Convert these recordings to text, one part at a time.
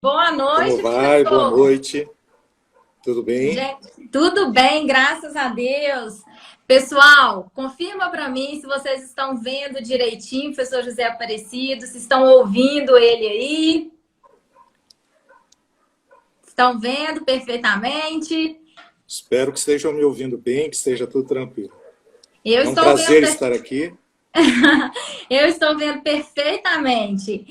Boa Como noite, vai? Boa professor. noite. Tudo bem? Gente, tudo bem, graças a Deus. Pessoal, confirma para mim se vocês estão vendo direitinho o professor José Aparecido, se estão ouvindo ele aí. Estão vendo perfeitamente? Espero que estejam me ouvindo bem, que esteja tudo tranquilo. Eu É um estou vendo, prazer estar aqui. eu estou vendo perfeitamente.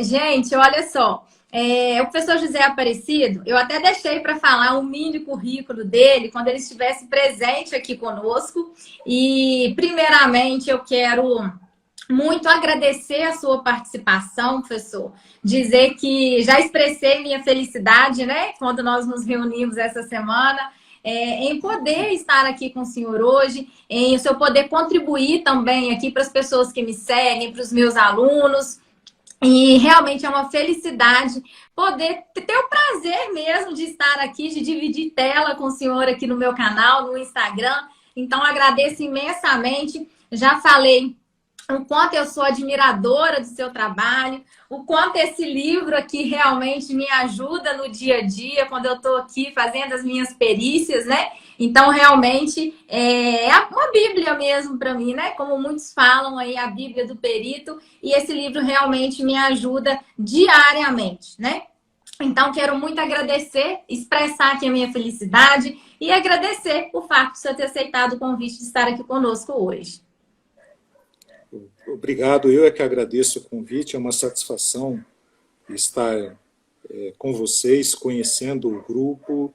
Gente, olha só. O professor José Aparecido, eu até deixei para falar o mini currículo dele quando ele estivesse presente aqui conosco. E, primeiramente, eu quero muito agradecer a sua participação, professor. Dizer que já expressei minha felicidade, né, quando nós nos reunimos essa semana, em poder estar aqui com o senhor hoje, em o senhor poder contribuir também aqui para as pessoas que me seguem, para os meus alunos. E realmente é uma felicidade poder ter o prazer mesmo de estar aqui, de dividir tela com o senhor aqui no meu canal, no Instagram. Então, agradeço imensamente. Já falei o quanto eu sou admiradora do seu trabalho, o quanto esse livro aqui realmente me ajuda no dia a dia, quando eu estou aqui fazendo as minhas perícias, né? Então, realmente, é uma Bíblia mesmo para mim, né? Como muitos falam aí, a Bíblia do perito, e esse livro realmente me ajuda diariamente, né? Então, quero muito agradecer, expressar aqui a minha felicidade e agradecer o fato de você ter aceitado o convite de estar aqui conosco hoje. Obrigado, eu é que agradeço o convite, é uma satisfação estar com vocês, conhecendo o grupo.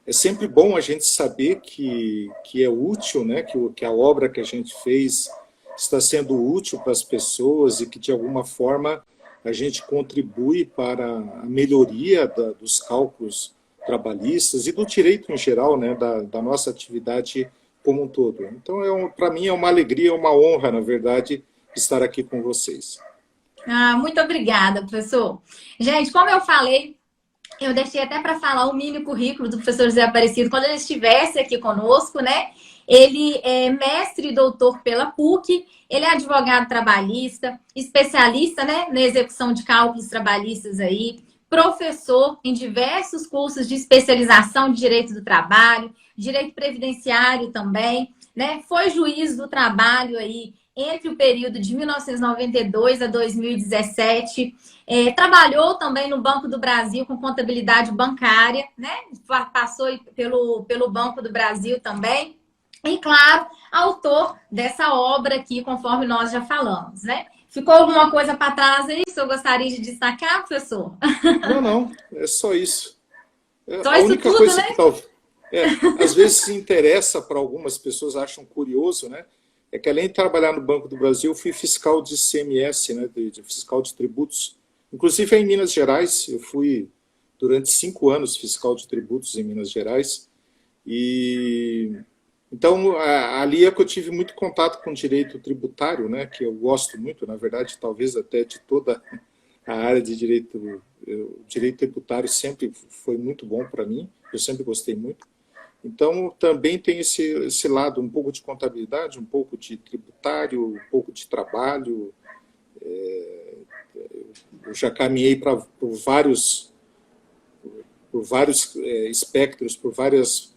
É sempre bom a gente saber que é útil, né? Que a obra que a gente fez está sendo útil para as pessoas e que, de alguma forma, a gente contribui para a melhoria dos cálculos trabalhistas e do direito em geral, né? Da nossa atividade como um todo. Então, para mim, é uma alegria, uma honra, na verdade, estar aqui com vocês. Muito obrigada, professor. Gente, como eu falei, eu deixei até para falar o mini currículo do professor José Aparecido quando ele estivesse aqui conosco, né? Ele é mestre e doutor pela PUC, ele é advogado trabalhista, especialista, né, na execução de cálculos trabalhistas aí, professor em diversos cursos de especialização de direito do trabalho, direito previdenciário também, né? Foi juiz do trabalho aí entre o período de 1992 a 2017. Trabalhou também no Banco do Brasil com contabilidade bancária, né? Passou pelo Banco do Brasil também. E, claro, autor dessa obra aqui, conforme nós já falamos, né? Ficou alguma coisa para trás aí que eu gostaria de destacar, professor? Não, não, é só isso. Só A isso única tudo, coisa né? que talvez... às vezes se interessa para algumas pessoas, acham curioso, né? É que além de trabalhar no Banco do Brasil, eu fui fiscal de ICMS, né? De fiscal de tributos. Inclusive em Minas Gerais, eu fui durante 5 anos fiscal de tributos em Minas Gerais. E então ali é que eu tive muito contato com o direito tributário, né? Que eu gosto muito, na verdade, talvez até de toda a área de direito. O direito tributário sempre foi muito bom para mim, eu sempre gostei muito. Então, também tem esse lado, um pouco de contabilidade, um pouco de tributário, um pouco de trabalho. Eu já caminhei por vários espectros, por várias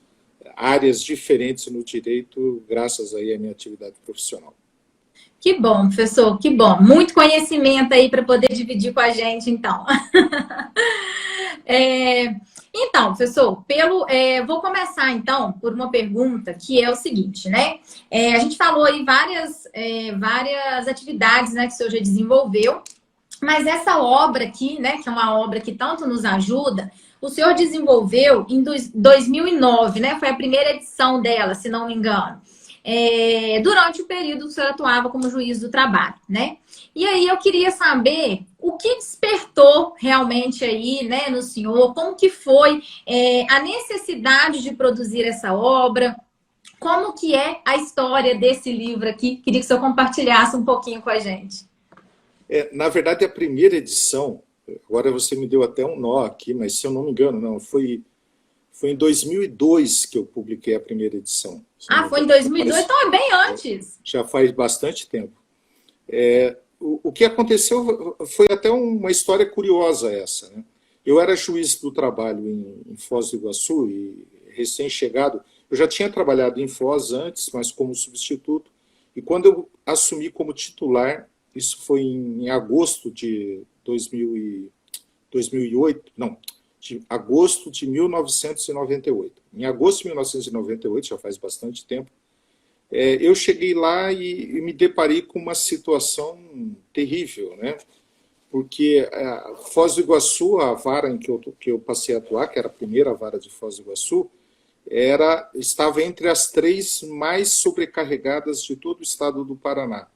áreas diferentes no direito, graças aí à minha atividade profissional. Que bom, professor, que bom. Muito conhecimento aí para poder dividir com a gente, então. Então, professor, vou começar então por uma pergunta que é o seguinte, né? A gente falou aí várias atividades, né, que o senhor já desenvolveu, mas essa obra aqui, né, que é uma obra que tanto nos ajuda, o senhor desenvolveu em 2009, né? Foi a primeira edição dela, se não me engano. Durante o período que o senhor atuava como juiz do trabalho, né? E aí eu queria saber o que despertou realmente aí, né, no senhor, como que foi a necessidade de produzir essa obra, como que é a história desse livro aqui. Queria que o senhor compartilhasse um pouquinho com a gente. Na verdade, a primeira edição, agora você me deu até um nó aqui, mas se eu não me engano, não, foi em 2002 que eu publiquei a primeira edição. Foi em 2002, então é bem antes. Já faz bastante tempo. o que aconteceu foi até uma história curiosa essa, né? Eu era juiz do trabalho em Foz do Iguaçu e recém-chegado, eu já tinha trabalhado em Foz antes, mas como substituto, e quando eu assumi como titular, isso foi em agosto de 2008, não, de agosto de 1998. Em agosto de 1998, já faz bastante tempo, eu cheguei lá e me deparei com uma situação terrível, né? Porque Foz do Iguaçu, a vara em que eu passei a atuar, que era a primeira vara de Foz do Iguaçu, estava entre as 3 mais sobrecarregadas de todo o estado do Paraná.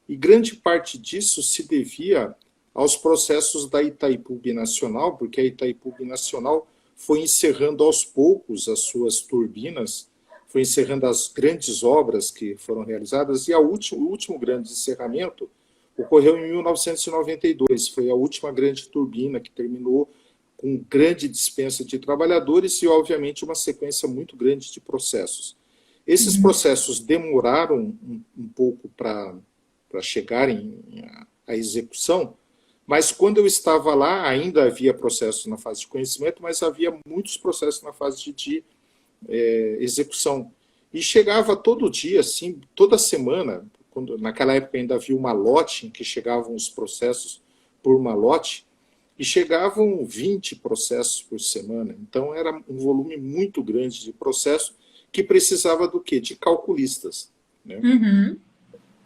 E grande parte disso se devia aos processos da Itaipu Binacional, porque a Itaipu Binacional foi encerrando aos poucos as suas turbinas, foi encerrando as grandes obras que foram realizadas, e o último grande encerramento ocorreu em 1992, foi a última grande turbina que terminou com grande dispensa de trabalhadores e, obviamente, uma sequência muito grande de processos. Esses processos demoraram um pouco para chegarem à execução, mas quando eu estava lá, ainda havia processos na fase de conhecimento, mas havia muitos processos na fase de execução. E chegava todo dia, assim, toda semana, naquela época ainda havia uma lote em que chegavam os processos por uma lote, e chegavam 20 processos por semana. Então era um volume muito grande de processo que precisava do quê? De calculistas, né?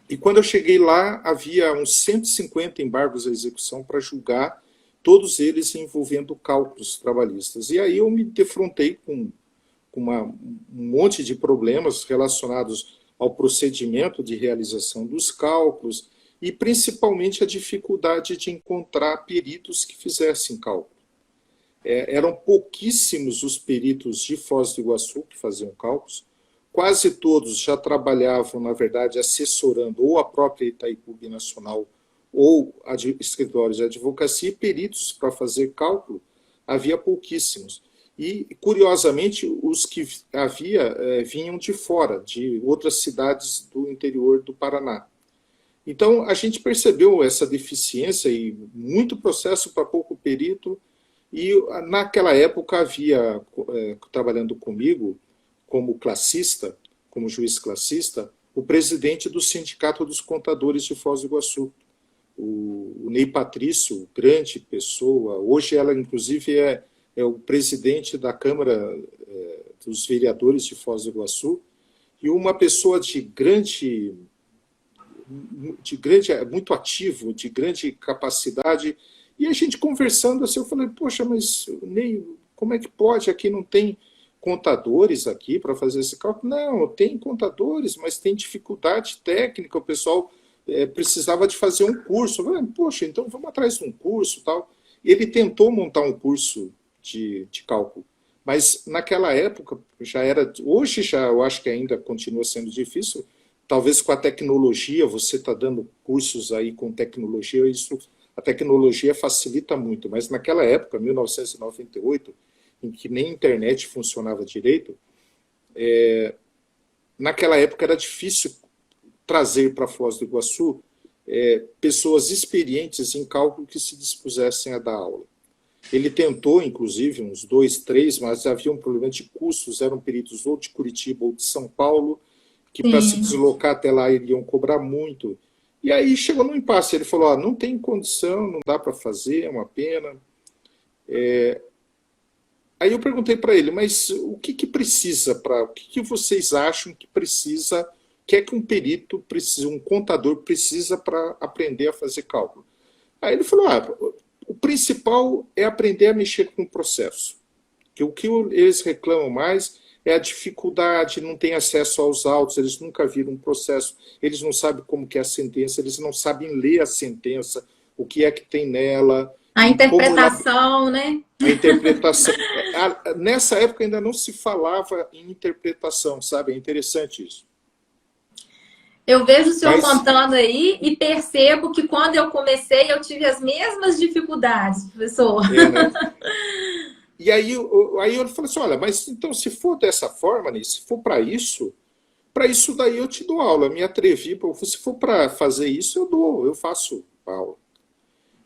E quando eu cheguei lá, havia uns 150 embargos à execução para julgar, todos eles envolvendo cálculos trabalhistas. E aí eu me defrontei com um monte de problemas relacionados ao procedimento de realização dos cálculos e principalmente a dificuldade de encontrar peritos que fizessem cálculo. Eram pouquíssimos os peritos de Foz do Iguaçu que faziam cálculos, quase todos já trabalhavam, na verdade, assessorando ou a própria Itaipu Binacional ou escritórios de advocacia, e peritos para fazer cálculo havia pouquíssimos. E, curiosamente, os que havia vinham de fora, de outras cidades do interior do Paraná. Então, a gente percebeu essa deficiência e muito processo para pouco perito. E, naquela época, havia, trabalhando comigo, como classista, como juiz classista, o presidente do Sindicato dos Contadores de Foz do Iguaçu, o Ney Patrício, grande pessoa. Hoje ela, inclusive, é o presidente da Câmara dos Vereadores de Foz do Iguaçu, e uma pessoa muito ativo, de grande capacidade. E a gente conversando assim, eu falei, poxa, mas Ney, como é que pode? Aqui não tem contadores aqui para fazer esse cálculo? Não, tem contadores, mas tem dificuldade técnica, o pessoal precisava de fazer um curso. Eu falei, poxa, então vamos atrás de um curso e tal. Ele tentou montar um curso de cálculo, mas naquela época já era, hoje já eu acho que ainda continua sendo difícil, talvez com a tecnologia, você está dando cursos aí com tecnologia, a tecnologia facilita muito, mas naquela época, 1998, em que nem a internet funcionava direito, naquela época era difícil trazer para Foz do Iguaçu pessoas experientes em cálculo que se dispusessem a dar aula. Ele tentou, inclusive, uns 2, 3, mas havia um problema de custos, eram peritos ou de Curitiba ou de São Paulo, que para se deslocar até lá iriam cobrar muito. E aí chegou num impasse, ele falou, não tem condição, não dá para fazer, é uma pena. Aí eu perguntei para ele, mas o que precisa, o que vocês acham que precisa, que é que um perito precisa, um contador precisa para aprender a fazer cálculo? Aí ele falou, o principal é aprender a mexer com o processo. Que o que eles reclamam mais é a dificuldade, não tem acesso aos autos, eles nunca viram um processo, eles não sabem como que é a sentença, eles não sabem ler a sentença, o que é que tem nela. A interpretação, né? A interpretação. Nessa época ainda não se falava em interpretação, sabe? É interessante isso. Eu vejo o senhor contando aí e percebo que quando eu comecei eu tive as mesmas dificuldades, professor. Né? E aí eu falei assim, olha, mas então se for dessa forma, se for para isso, para isso daí eu te dou aula. Me atrevi, se for para fazer isso, eu faço aula.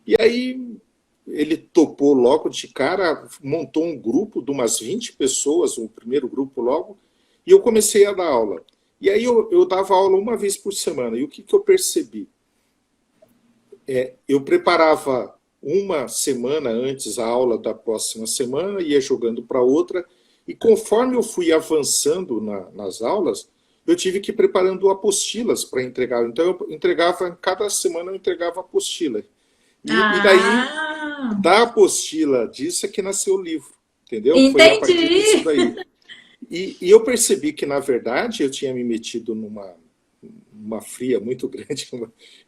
E aí ele topou logo de cara, montou um grupo de umas 20 pessoas, o primeiro grupo logo, e eu comecei a dar aula. E aí eu dava aula uma vez por semana. E o que eu percebi? Eu preparava uma semana antes a aula da próxima semana, ia jogando para outra, e conforme eu fui avançando nas aulas, eu tive que ir preparando apostilas para entregar. Então eu entregava, cada semana eu entregava apostila. E daí, da apostila disso é que nasceu o livro, entendeu? Entendi. Foi a partir disso daí. E eu percebi que, na verdade, eu tinha me metido numa fria muito grande.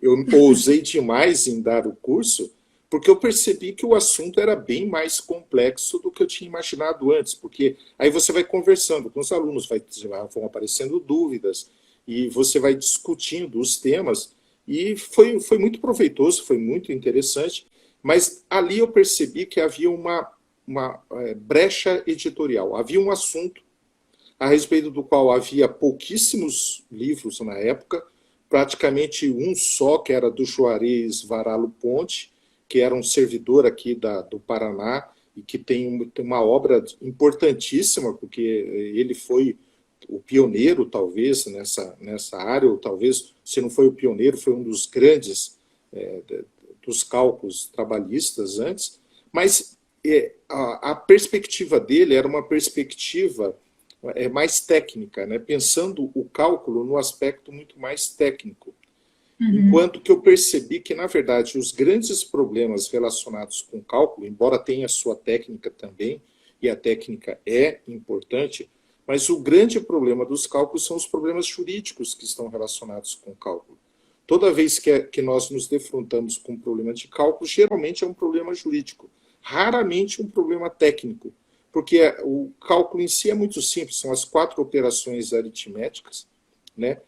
Eu ousei demais em dar o curso, porque eu percebi que o assunto era bem mais complexo do que eu tinha imaginado antes. Porque aí você vai conversando com os alunos, vão aparecendo dúvidas, e você vai discutindo os temas. E foi muito proveitoso, foi muito interessante, mas ali eu percebi que havia uma brecha editorial. Havia um assunto a respeito do qual havia pouquíssimos livros na época, praticamente um só, que era do Juarez Varalo Ponte, que era um servidor aqui do Paraná, e que tem uma obra importantíssima, porque ele foi o pioneiro, talvez, nessa área, ou talvez, se não foi o pioneiro, foi um dos grandes dos cálculos trabalhistas antes, mas a perspectiva dele era uma perspectiva mais técnica, né? Pensando o cálculo no aspecto muito mais técnico. Enquanto que eu percebi que, na verdade, os grandes problemas relacionados com cálculo, embora tenha a sua técnica também, e a técnica é importante, mas o grande problema dos cálculos são os problemas jurídicos que estão relacionados com o cálculo. Toda vez que nós nos defrontamos com um problema de cálculo, geralmente é um problema jurídico, raramente um problema técnico, porque o cálculo em si é muito simples, são as 4 operações aritméticas, né?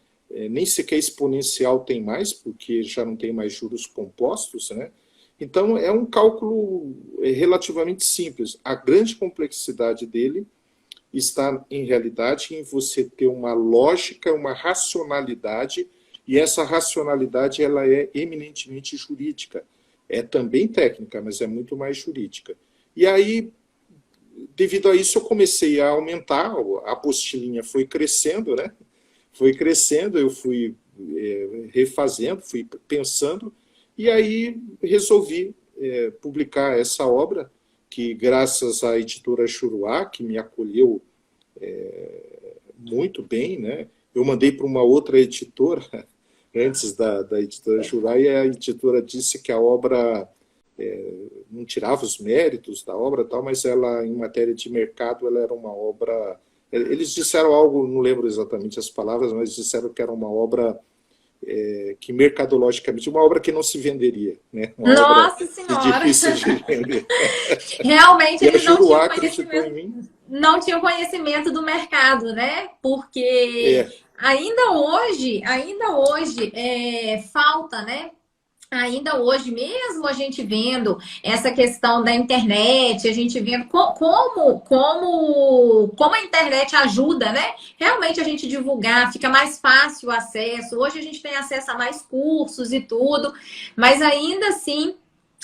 Nem sequer exponencial tem mais, porque já não tem mais juros compostos, né? Então é um cálculo relativamente simples. A grande complexidade dele está, em realidade, em você ter uma lógica, uma racionalidade, e essa racionalidade ela é eminentemente jurídica. É também técnica, mas é muito mais jurídica. E aí, devido a isso, eu comecei a aumentar, a apostilinha foi crescendo, né? Foi crescendo, eu fui refazendo, fui pensando, e aí resolvi publicar essa obra, que graças à editora Juruá, que me acolheu muito bem, né? Eu mandei para uma outra editora, antes da editora Juruá, e a editora disse que a obra não tirava os méritos da obra, tal, mas ela, em matéria de mercado, ela era uma obra... Eles disseram algo, não lembro exatamente as palavras, mas disseram que era uma obra que mercadologicamente, uma obra que não se venderia, né? Uma Nossa obra Senhora! difícil de vender. Realmente eles não tinham acreditou em mim. Não tinham conhecimento do mercado, né? Porque ainda hoje falta, né? Ainda hoje, mesmo a gente vendo essa questão da internet, a gente vendo como a internet ajuda, né? Realmente a gente divulgar, fica mais fácil o acesso. Hoje a gente tem acesso a mais cursos e tudo, mas ainda assim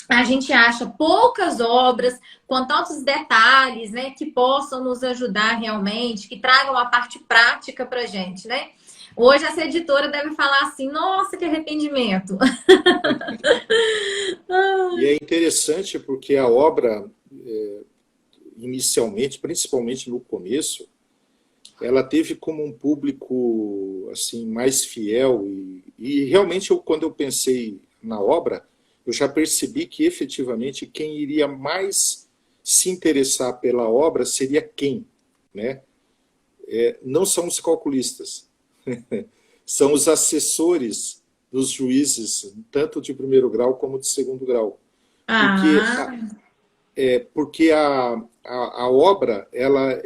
a gente acha poucas obras com tantos detalhes, né? Que possam nos ajudar realmente, que tragam a parte prática pra gente, né? Hoje essa editora deve falar assim, nossa, que arrependimento. E é interessante porque a obra, inicialmente, principalmente no começo, ela teve como um público assim mais fiel e realmente quando eu pensei na obra, eu já percebi que efetivamente quem iria mais se interessar pela obra seria quem, né? Não são os calculistas. São os assessores dos juízes, tanto de primeiro grau como de segundo grau. Porque a obra ela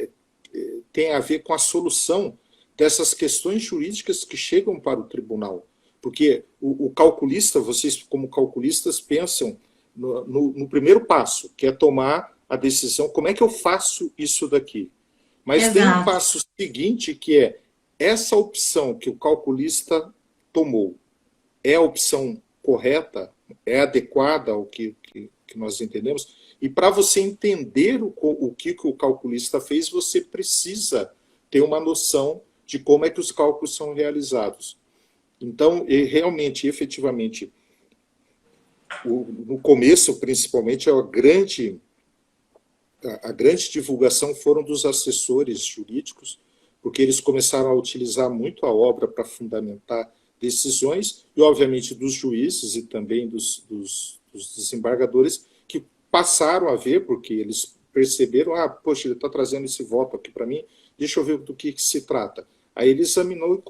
tem a ver com a solução dessas questões jurídicas que chegam para o tribunal. Porque o calculista, vocês como calculistas pensam no primeiro passo, que é tomar a decisão, como é que eu faço isso daqui? Mas tem um passo seguinte que é essa opção que o calculista tomou é a opção correta, é adequada ao que nós entendemos? E para você entender o que o calculista fez, você precisa ter uma noção de como é que os cálculos são realizados. Então, realmente, efetivamente, no começo, principalmente, a grande divulgação foram dos assessores jurídicos, porque eles começaram a utilizar muito a obra para fundamentar decisões, e, obviamente, dos juízes e também dos desembargadores, que passaram a ver, porque eles perceberam, poxa, ele está trazendo esse voto aqui para mim, deixa eu ver do que se trata. Aí ele examinou e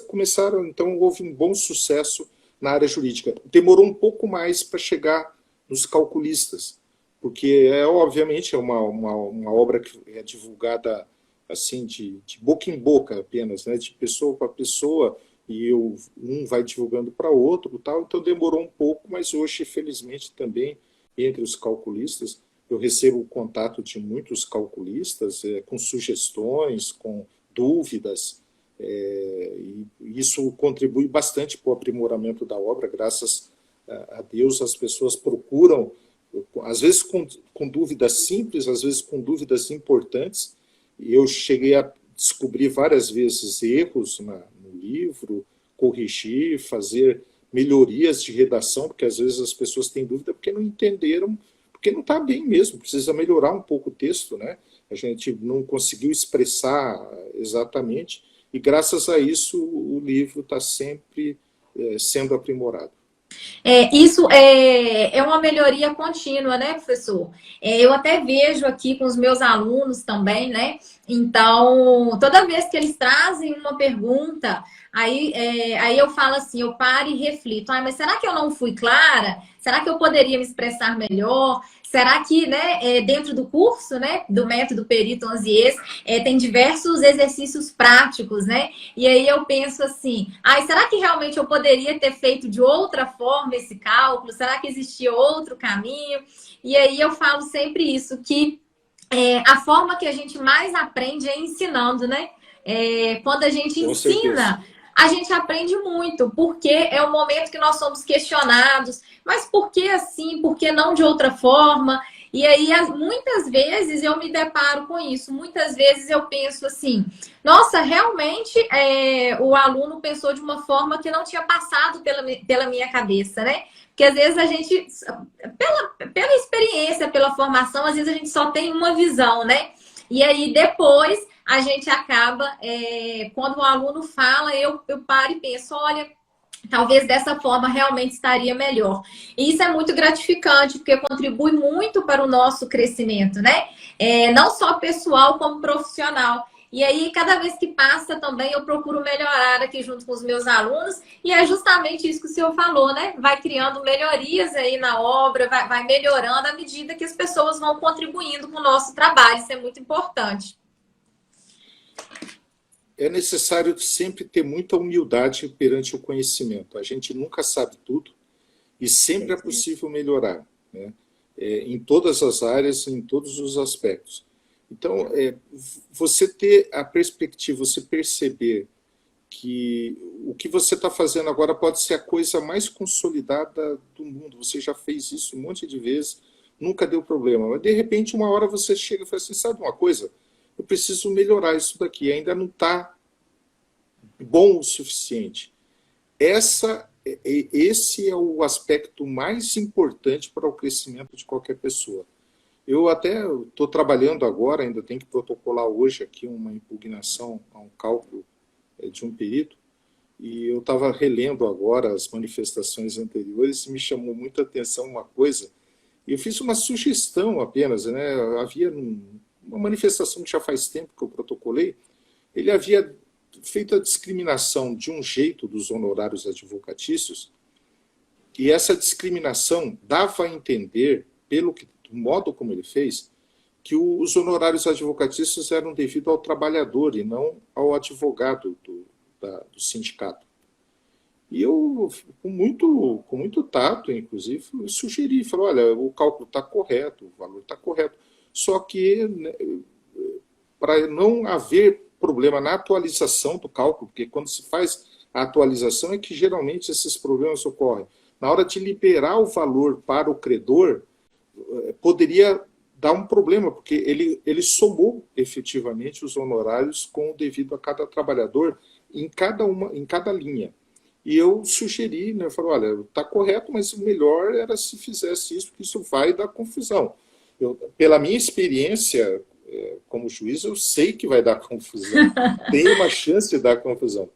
começaram, então houve um bom sucesso na área jurídica. Demorou um pouco mais para chegar nos calculistas, porque obviamente é uma obra que é divulgada assim de boca em boca apenas, né, de pessoa para pessoa, e um vai divulgando para outro, tal. Então demorou um pouco, mas hoje, felizmente, também entre os calculistas, eu recebo o contato de muitos calculistas com sugestões, com dúvidas, e isso contribui bastante para o aprimoramento da obra. Graças a Deus, as pessoas procuram, às vezes com dúvidas simples, às vezes com dúvidas importantes, e eu cheguei a descobrir várias vezes erros no livro, corrigir, fazer melhorias de redação, porque às vezes as pessoas têm dúvida porque não entenderam, porque não está bem mesmo, precisa melhorar um pouco o texto, né? A gente não conseguiu expressar exatamente, e graças a isso o livro está sempre sendo aprimorado. Isso é uma melhoria contínua, né, professor? Eu até vejo aqui com os meus alunos também, né? Então, toda vez que eles trazem uma pergunta, aí eu falo assim, eu paro e reflito. Mas será que eu não fui clara? Será que eu poderia me expressar melhor? Será que, né, dentro do curso, né, do método Perito 11Es, tem diversos exercícios práticos, né? E aí eu penso assim, será que realmente eu poderia ter feito de outra forma esse cálculo? Será que existia outro caminho? E aí eu falo sempre isso, que a forma que a gente mais aprende é ensinando, né? Quando a gente Com ensina, certeza. a gente aprende muito, porque é o momento que nós somos questionados. Mas por que assim? Por que não de outra forma? E aí, muitas vezes eu me deparo com isso. Muitas vezes eu penso assim, nossa, realmente o aluno pensou de uma forma que não tinha passado pela minha cabeça, né? Porque às vezes a gente, pela experiência, pela formação, às vezes a gente só tem uma visão, né? E aí depois a gente acaba, quando o aluno fala, eu paro e penso, olha, talvez dessa forma realmente estaria melhor. E isso é muito gratificante, porque contribui muito para o nosso crescimento, né? Não só pessoal, como profissional. E aí, cada vez que passa também, eu procuro melhorar aqui junto com os meus alunos. E é justamente isso que o senhor falou, né? Vai criando melhorias aí na obra, vai melhorando à medida que as pessoas vão contribuindo com o nosso trabalho. Isso é muito importante. É necessário sempre ter muita humildade perante o conhecimento. A gente nunca sabe tudo e sempre é possível melhorar, né? Em todas as áreas, em todos os aspectos. Então, você ter a perspectiva, você perceber que o que você está fazendo agora pode ser a coisa mais consolidada do mundo. Você já fez isso um monte de vezes, nunca deu problema. Mas, de repente, uma hora você chega e fala assim, sabe uma coisa? Eu preciso melhorar isso daqui, ainda não está bom o suficiente. Esse é o aspecto mais importante para o crescimento de qualquer pessoa. Eu até estou trabalhando agora, ainda tenho que protocolar hoje aqui uma impugnação a um cálculo de um perito, e eu estava relendo agora as manifestações anteriores e me chamou muita atenção uma coisa. Eu fiz uma sugestão apenas, né? Havia uma manifestação que já faz tempo que eu protocolei, ele havia feito a discriminação de um jeito dos honorários advocatícios, e essa discriminação dava a entender, do modo como ele fez, que os honorários advocatícios eram devido ao trabalhador e não ao advogado do sindicato. E eu, com muito tato, inclusive, sugeri, falei, olha, o cálculo está correto, o valor está correto, só que, né, para não haver problema na atualização do cálculo, porque quando se faz a atualização é que geralmente esses problemas ocorrem. Na hora de liberar o valor para o credor, poderia dar um problema, porque ele somou efetivamente os honorários com o devido a cada trabalhador em cada linha. E eu sugeri, né, eu falei, olha, está correto, mas o melhor era se fizesse isso, porque isso vai dar confusão. Pela minha experiência como juiz, eu sei que vai dar confusão. Tem uma chance de dar confusão.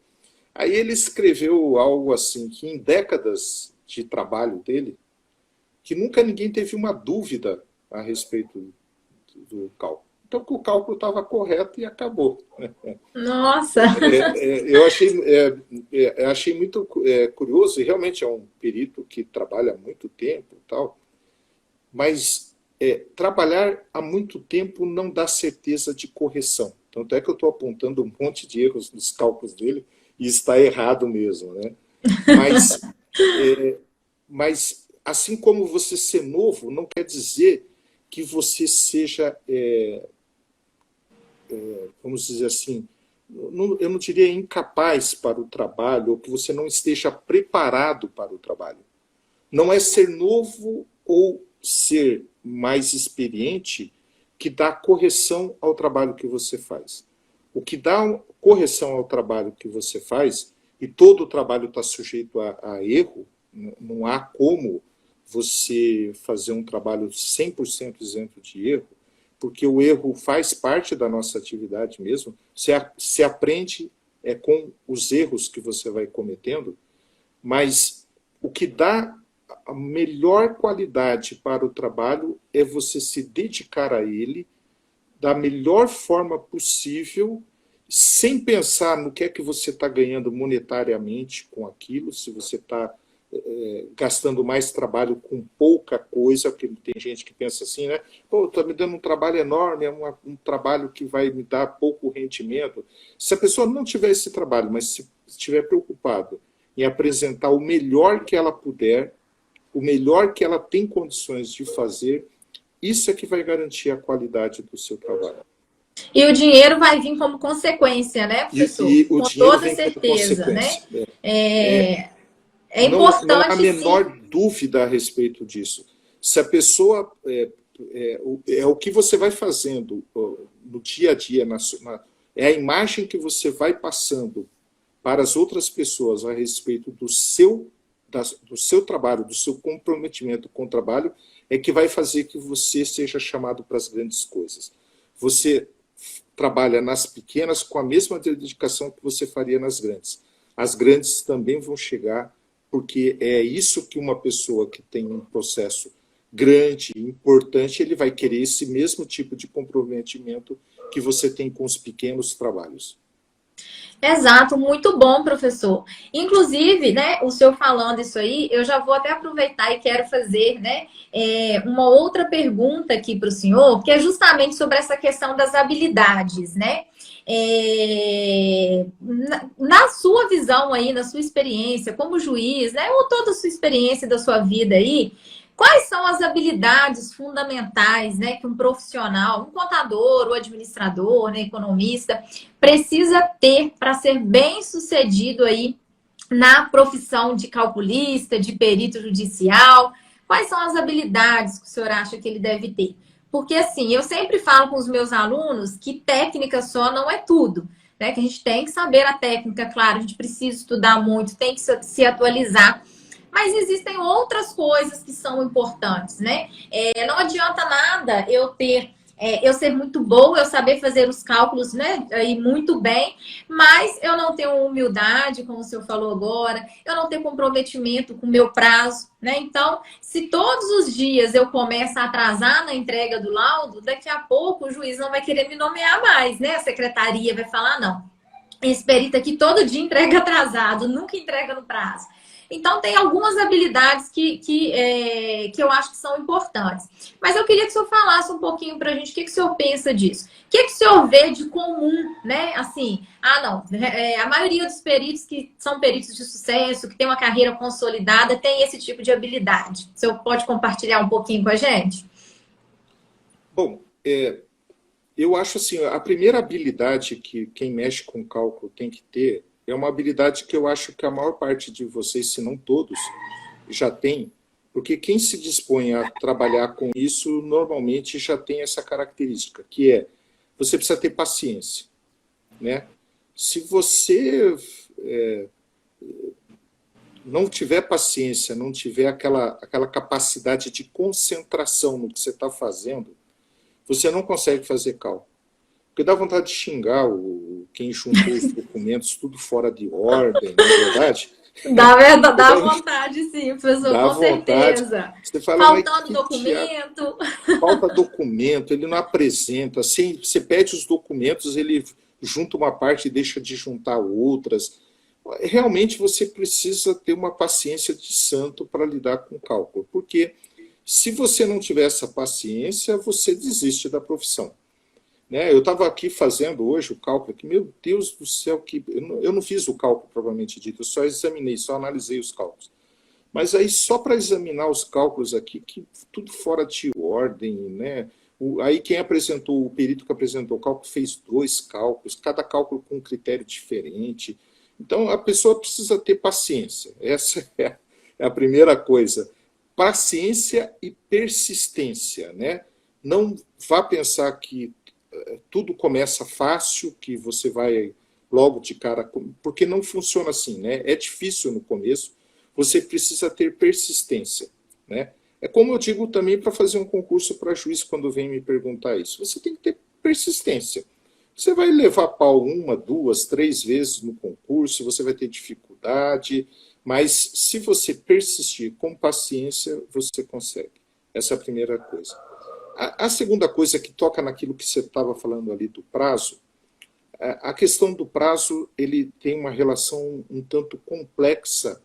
Aí ele escreveu algo assim, que em décadas de trabalho dele, que nunca ninguém teve uma dúvida a respeito do cálculo. Então, que o cálculo estava correto e acabou. Nossa! Eu achei muito curioso, e realmente é um perito que trabalha há muito tempo, tal, mas trabalhar há muito tempo não dá certeza de correção. Tanto é que eu estou apontando um monte de erros nos cálculos dele, e está errado mesmo, né? Mas assim como você ser novo, não quer dizer que você seja, vamos dizer assim, eu não diria incapaz para o trabalho, ou que você não esteja preparado para o trabalho. Não é ser novo ou ser mais experiente que dá correção ao trabalho que você faz. O que dá correção ao trabalho que você faz, e todo o trabalho está sujeito a erro, não há como você fazer um trabalho 100% isento de erro, porque o erro faz parte da nossa atividade mesmo. Você aprende com os erros que você vai cometendo, mas o que dá a melhor qualidade para o trabalho é você se dedicar a ele da melhor forma possível, sem pensar no que é que você está ganhando monetariamente com aquilo, se você está gastando mais trabalho com pouca coisa, porque tem gente que pensa assim, né? Pô, está me dando um trabalho enorme, é um trabalho que vai me dar pouco rendimento. Se a pessoa não tiver esse trabalho, mas se estiver preocupado em apresentar o melhor que ela puder, o melhor que ela tem condições de fazer, isso é que vai garantir a qualidade do seu trabalho. E o dinheiro vai vir como consequência, né, professor? Com toda certeza, né? É importante, não há a menor dúvida a respeito disso. Se a pessoa... o que você vai fazendo no dia a dia, é a imagem que você vai passando para as outras pessoas a respeito do seu trabalho, do seu comprometimento com o trabalho, é que vai fazer que você seja chamado para as grandes coisas. Você trabalha nas pequenas com a mesma dedicação que você faria nas grandes. As grandes também vão chegar, porque é isso que uma pessoa que tem um processo grande, importante, ele vai querer esse mesmo tipo de comprometimento que você tem com os pequenos trabalhos. Exato, muito bom, professor. Inclusive, né, o senhor falando isso aí, eu já vou até aproveitar e quero fazer, né, uma outra pergunta aqui para o senhor, que é justamente sobre essa questão das habilidades, né? Na sua visão aí, na sua experiência como juiz, né, ou toda a sua experiência da sua vida aí, quais são as habilidades fundamentais, né, que um profissional, um contador, um administrador, né, economista, precisa ter para ser bem-sucedido aí na profissão de calculista, de perito judicial? Quais são as habilidades que o senhor acha que ele deve ter? Porque, assim, eu sempre falo com os meus alunos que técnica só não é tudo, né? Que a gente tem que saber a técnica, claro, a gente precisa estudar muito, tem que se atualizar. Mas existem outras coisas que são importantes, né? Não adianta nada eu ser muito boa, eu saber fazer os cálculos, né? E muito bem, mas eu não tenho humildade, como o senhor falou agora, eu não tenho comprometimento com o meu prazo, né? Então, se todos os dias eu começo a atrasar na entrega do laudo, daqui a pouco o juiz não vai querer me nomear mais, né? A secretaria vai falar, não, esse perito aqui todo dia entrega atrasado, nunca entrega no prazo. Então, tem algumas habilidades que eu acho que são importantes. Mas eu queria que o senhor falasse um pouquinho para a gente o que o senhor pensa disso. O que o senhor vê de comum, né? Assim, a maioria dos peritos que são peritos de sucesso, que tem uma carreira consolidada, tem esse tipo de habilidade. O senhor pode compartilhar um pouquinho com a gente? Bom, Eu acho assim, a primeira habilidade que quem mexe com cálculo tem que ter é uma habilidade que eu acho que a maior parte de vocês, se não todos, já tem, porque quem se dispõe a trabalhar com isso normalmente já tem essa característica, que é você precisa ter paciência, né? Se você não tiver paciência, não tiver aquela capacidade de concentração no que você está fazendo, você não consegue fazer cálculo. Porque dá vontade de xingar quem juntou os documentos tudo fora de ordem, não é verdade? Dá vontade, sim, professor, Dá com vontade. certeza. Você fala, mas Faltando documento. falta documento, ele não apresenta. Assim, você pede os documentos, ele junta uma parte e deixa de juntar outras. Realmente você precisa ter uma paciência de santo para lidar com o cálculo, porque se você não tiver essa paciência, você desiste da profissão. Né? Eu estava aqui fazendo hoje o cálculo, que, meu Deus do céu, eu não fiz o cálculo propriamente dito, eu só examinei, só analisei os cálculos. Mas aí só para examinar os cálculos aqui, que tudo fora de ordem, né? Aí quem apresentou, o perito que apresentou o cálculo fez 2 cálculos, cada cálculo com um critério diferente. Então a pessoa precisa ter paciência, essa é a primeira coisa. Paciência e persistência, né? Não vá pensar que tudo começa fácil, que você vai logo de cara, porque não funciona assim, né? É difícil no começo, você precisa ter persistência, né? É como eu digo também para fazer um concurso para juiz, quando vem me perguntar isso, você tem que ter persistência. Você vai levar pau 1, 2, 3 vezes no concurso, você vai ter dificuldade, mas se você persistir com paciência, você consegue. Essa é a primeira coisa. A segunda coisa que toca naquilo que você estava falando ali do prazo, a questão do prazo, ele tem uma relação um tanto complexa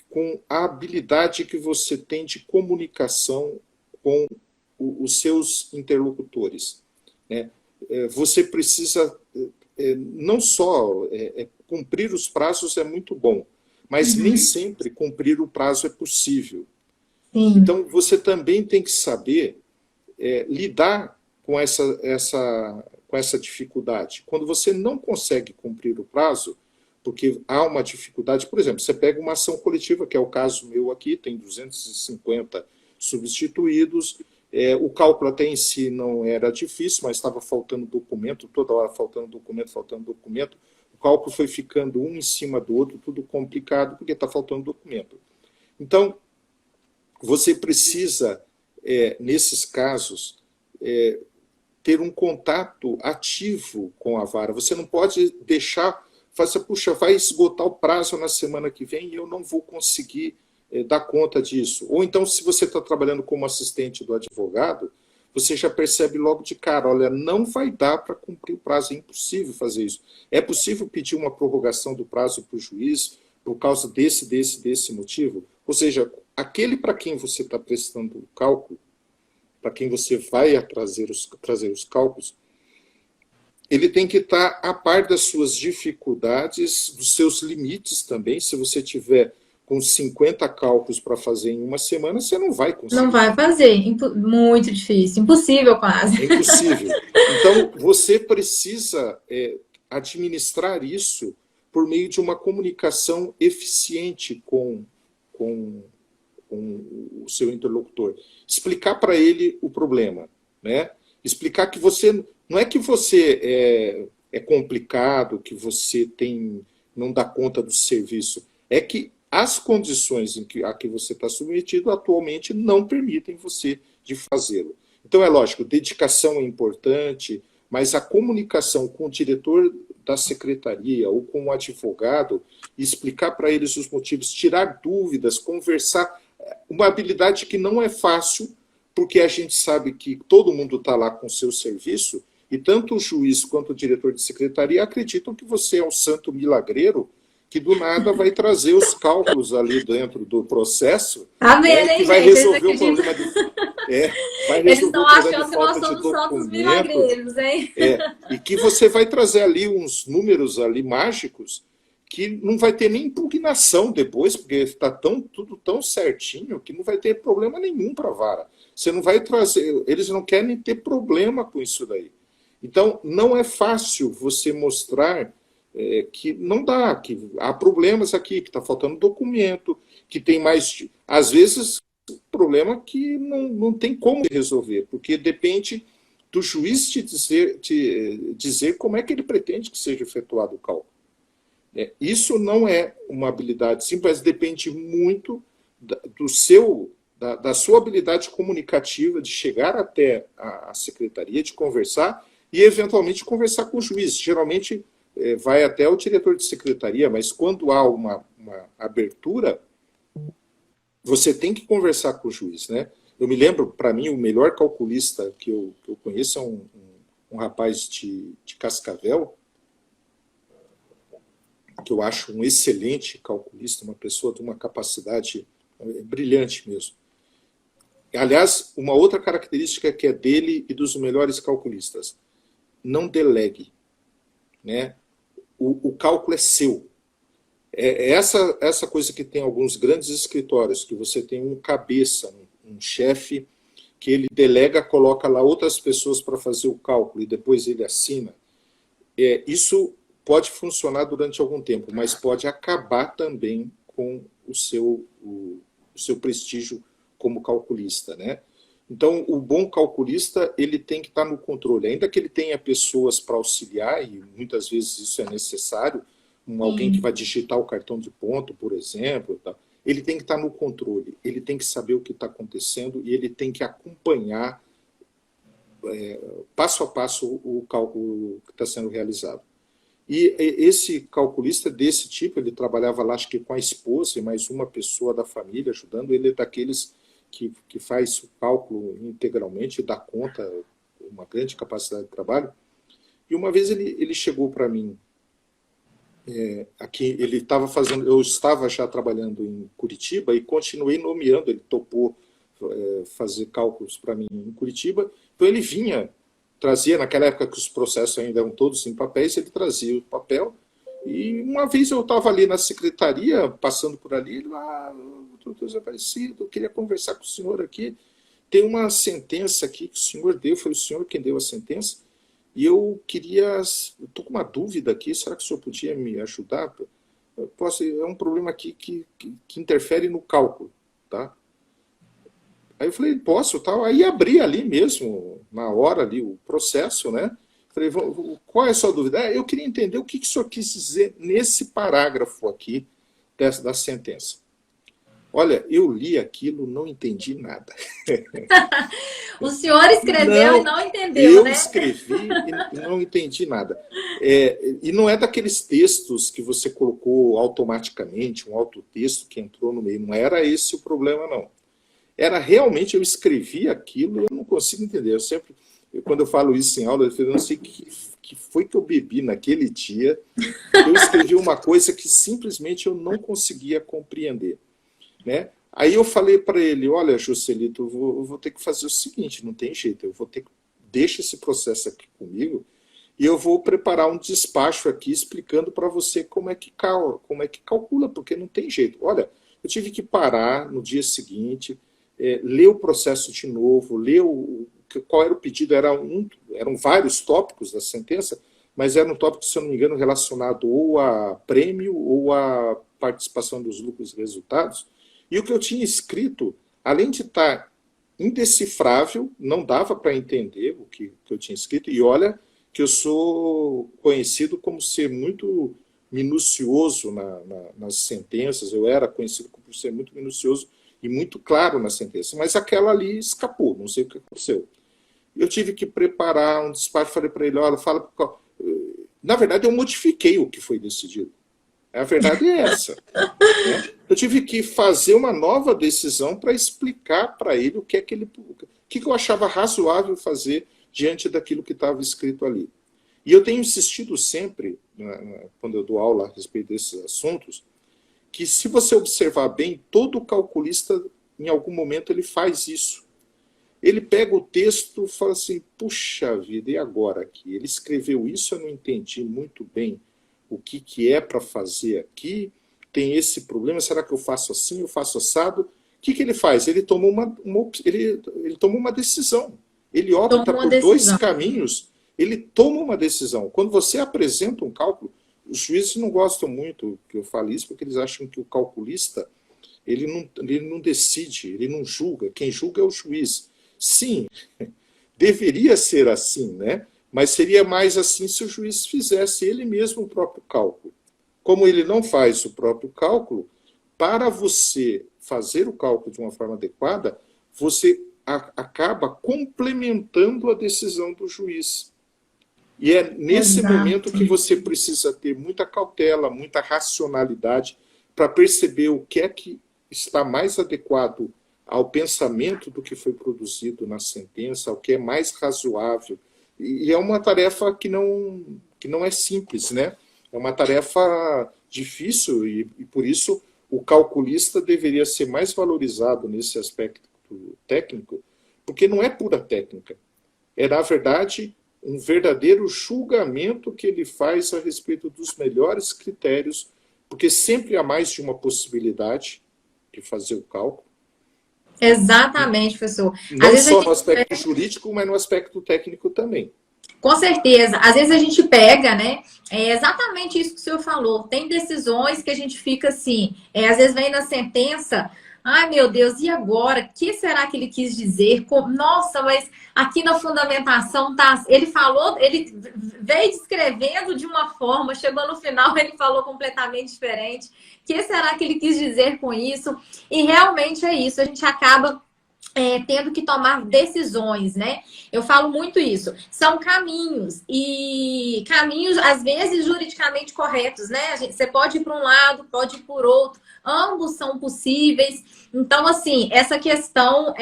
com a habilidade que você tem de comunicação com os seus interlocutores, né? Você precisa não só cumprir os prazos é muito bom, mas nem sempre cumprir o prazo é possível. Sim. Então você também tem que saber lidar com essa dificuldade. Quando você não consegue cumprir o prazo, porque há uma dificuldade, por exemplo, você pega uma ação coletiva, que é o caso meu aqui, tem 250 substituídos, o cálculo até em si não era difícil, mas estava faltando documento, toda hora faltando documento, o cálculo foi ficando um em cima do outro, tudo complicado, porque está faltando documento. Então, você precisa, nesses casos, ter um contato ativo com a vara. Você não pode deixar, fazer, puxa, vai esgotar o prazo na semana que vem e eu não vou conseguir dar conta disso. Ou então, se você está trabalhando como assistente do advogado, você já percebe logo de cara, olha, não vai dar para cumprir o prazo, é impossível fazer isso. É possível pedir uma prorrogação do prazo para o juiz por causa desse motivo? Ou seja, aquele para quem você está prestando o cálculo, para quem você vai trazer os cálculos, ele tem que estar a par das suas dificuldades, dos seus limites também. Se você tiver com 50 cálculos para fazer em uma semana, você não vai conseguir. Não vai fazer, muito difícil, impossível quase. É impossível. Então, você precisa administrar isso por meio de uma comunicação eficiente com o seu interlocutor. Explicar para ele o problema, né? Explicar que você... Não é que você é complicado, que você não dá conta do serviço. É que as condições a que você está submetido atualmente não permitem você de fazê-lo. Então, é lógico, dedicação é importante, mas a comunicação com o diretor da secretaria ou com o advogado, explicar para eles os motivos, tirar dúvidas, conversar, uma habilidade que não é fácil, porque a gente sabe que todo mundo está lá com o seu serviço, e tanto o juiz quanto o diretor de secretaria acreditam que você é um santo milagreiro que do nada vai trazer os cálculos ali dentro do processo, que vai resolver o problema Eles estão achando que nós somos santos milagreiros, hein? E que você vai trazer ali uns números ali mágicos que não vai ter nem impugnação depois, porque está tudo tão certinho que não vai ter problema nenhum para a vara. Você não vai trazer, eles não querem ter problema com isso daí. Então, não é fácil você mostrar que não dá, que há problemas aqui, que está faltando documento, que tem mais... Às vezes, problema que não tem como resolver, porque depende do juiz te dizer como é que ele pretende que seja efetuado o cálculo. Isso não é uma habilidade simples, mas depende muito da sua habilidade comunicativa, de chegar até a secretaria, de conversar e, eventualmente, conversar com o juiz. Geralmente, vai até o diretor de secretaria, mas quando há uma abertura, você tem que conversar com o juiz, né? Eu me lembro, para mim, o melhor calculista que eu conheço é um rapaz de Cascavel, que eu acho um excelente calculista, uma pessoa de uma capacidade brilhante mesmo. Aliás, uma outra característica que é dele e dos melhores calculistas, não delegue, né? O cálculo é seu. Essa coisa que tem alguns grandes escritórios, que você tem um cabeça, um chefe, que ele delega, coloca lá outras pessoas para fazer o cálculo e depois ele assina. Isso pode funcionar durante algum tempo, mas pode acabar também com o seu prestígio como calculista, né? Então, o bom calculista, ele tem que estar no controle. Ainda que ele tenha pessoas para auxiliar, e muitas vezes isso é necessário, alguém que vai digitar o cartão de ponto, por exemplo, tá? Ele tem que estar no controle, ele tem que saber o que está acontecendo e ele tem que acompanhar passo a passo o cálculo que está sendo realizado. E esse calculista desse tipo, ele trabalhava lá, acho que com a esposa e mais uma pessoa da família ajudando, ele é daqueles que faz o cálculo integralmente, dá conta, uma grande capacidade de trabalho. E uma vez ele chegou para mim, aqui ele estava fazendo, eu estava já trabalhando em Curitiba e continuei nomeando, ele topou fazer cálculos para mim em Curitiba, então ele vinha, trazia, naquela época que os processos ainda eram todos em papéis, ele trazia o papel, e uma vez eu estava ali na secretaria, passando por ali, ele doutor Zé Aparecido, eu queria conversar com o senhor aqui, tem uma sentença aqui que o senhor deu, foi o senhor quem deu a sentença, e eu estou com uma dúvida aqui, será que o senhor podia me ajudar? É um problema aqui que interfere no cálculo, tá? Aí eu falei, posso, tal. Aí abri ali mesmo, na hora ali, o processo, né? Falei, qual é a sua dúvida? Eu queria entender o que o senhor quis dizer nesse parágrafo aqui da sentença. Olha, eu li aquilo, não entendi nada. O senhor escreveu e não entendeu, né? Eu escrevi e não entendi nada. E não é daqueles textos que você colocou automaticamente, um autotexto que entrou no meio. Não era esse o problema, não. Era realmente, eu escrevi aquilo e eu não consigo entender. Quando eu falo isso em aula, eu não sei o que foi que eu bebi naquele dia. Eu escrevi uma coisa que simplesmente eu não conseguia compreender, né? Aí eu falei para ele, olha, Joselito, eu vou ter que fazer o seguinte, não tem jeito, eu vou ter que deixa esse processo aqui comigo e eu vou preparar um despacho aqui explicando para você como é que calcula, porque não tem jeito. Olha, eu tive que parar no dia seguinte, ler o processo de novo, ler qual era o pedido, eram vários tópicos da sentença, mas era um tópico, se eu não me engano, relacionado ou a prêmio ou a participação dos lucros e resultados. E o que eu tinha escrito, além de estar indecifrável, não dava para entender o que eu tinha escrito, e olha que eu sou conhecido como ser muito minucioso nas sentenças, eu era conhecido por ser muito minucioso e muito claro na sentença, mas aquela ali escapou, não sei o que aconteceu. Eu tive que preparar um despacho, falei para ele, olha, fala... Na verdade, eu modifiquei o que foi decidido. A verdade é essa. Né? Eu tive que fazer uma nova decisão para explicar para ele o que eu achava razoável fazer diante daquilo que estava escrito ali. E eu tenho insistido sempre, quando eu dou aula a respeito desses assuntos, que se você observar bem, todo calculista, em algum momento, ele faz isso. Ele pega o texto e fala assim, puxa vida, e agora aqui? Ele escreveu isso, eu não entendi muito bem o que é para fazer aqui, tem esse problema, será que eu faço assim, eu faço assado? O que ele faz? Ele tomou uma decisão. Ele opta por dois caminhos ele toma uma decisão. Quando você apresenta um cálculo, os juízes não gostam muito que eu fale isso, porque eles acham que o calculista ele não decide, ele não julga. Quem julga é o juiz. Sim, deveria ser assim, né? Mas seria mais assim se o juiz fizesse ele mesmo o próprio cálculo. Como ele não faz o próprio cálculo, para você fazer o cálculo de uma forma adequada, você acaba complementando a decisão do juiz. E é nesse momento que você precisa ter muita cautela, muita racionalidade para perceber o que é que está mais adequado ao pensamento do que foi produzido na sentença, ao que é mais razoável. E é uma tarefa que não é simples, né? É uma tarefa difícil e por isso o calculista deveria ser mais valorizado nesse aspecto técnico, porque não é pura técnica. É, na verdade, um verdadeiro julgamento que ele faz a respeito dos melhores critérios, porque sempre há mais de uma possibilidade de fazer o cálculo. Exatamente, professor. Não só no aspecto jurídico, mas no aspecto técnico também. Com certeza. Às vezes a gente pega, né? É exatamente isso que o senhor falou. Tem decisões que a gente fica assim, às vezes vem na sentença, ai meu Deus, e agora? O que será que ele quis dizer? Nossa, mas aqui na fundamentação tá. Ele falou, ele veio descrevendo de uma forma, chegou no final, ele falou completamente diferente. O que será que ele quis dizer com isso? E realmente é isso, a gente acaba tendo que tomar decisões, né? Eu falo muito isso. São caminhos, e caminhos, às vezes, juridicamente corretos, né? Você pode ir para um lado, pode ir por outro. Ambos são possíveis. Então, assim, essa questão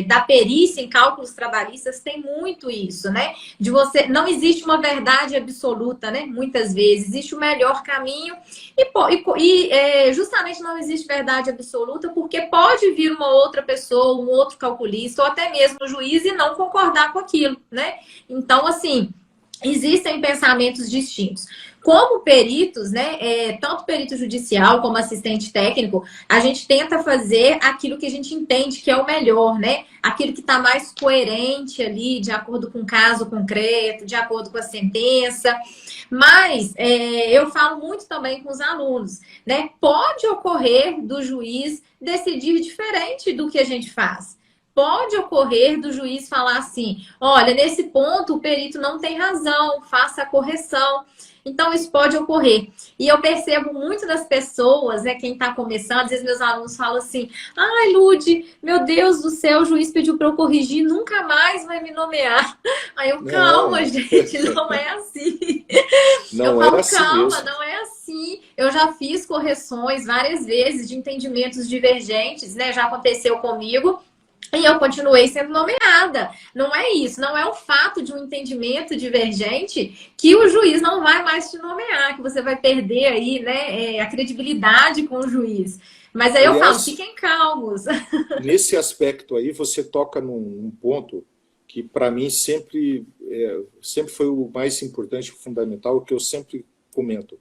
da perícia em cálculos trabalhistas tem muito isso, né? De você... Não existe uma verdade absoluta, né? Muitas vezes. Existe o melhor caminho e justamente não existe verdade absoluta porque pode vir uma outra pessoa, um outro calculista ou até mesmo o juiz e não concordar com aquilo, né? Então, assim, existem pensamentos distintos. Como peritos, né, tanto perito judicial como assistente técnico, a gente tenta fazer aquilo que a gente entende que é o melhor, né? Aquilo que está mais coerente ali, de acordo com o caso concreto, de acordo com a sentença. Mas eu falo muito também com os alunos, né? Pode ocorrer do juiz decidir diferente do que a gente faz. Pode ocorrer do juiz falar assim, olha, nesse ponto o perito não tem razão, faça a correção. Então, isso pode ocorrer. E eu percebo muito das pessoas, quem está começando, às vezes meus alunos falam assim, ai, Lude, meu Deus do céu, o juiz pediu para eu corrigir, nunca mais vai me nomear. Aí eu, calma, gente, não é assim. Não é assim calma, mesmo. não é assim. Eu já fiz correções várias vezes de entendimentos divergentes, né? Já aconteceu comigo. E eu continuei sendo nomeada. Não é isso, não é o fato de um entendimento divergente que o juiz não vai mais te nomear, que você vai perder aí, né, a credibilidade com o juiz. Mas aí eu falo, fiquem calmos. Nesse aspecto aí, você toca num ponto que para mim sempre foi o mais importante, fundamental, o que eu sempre comento.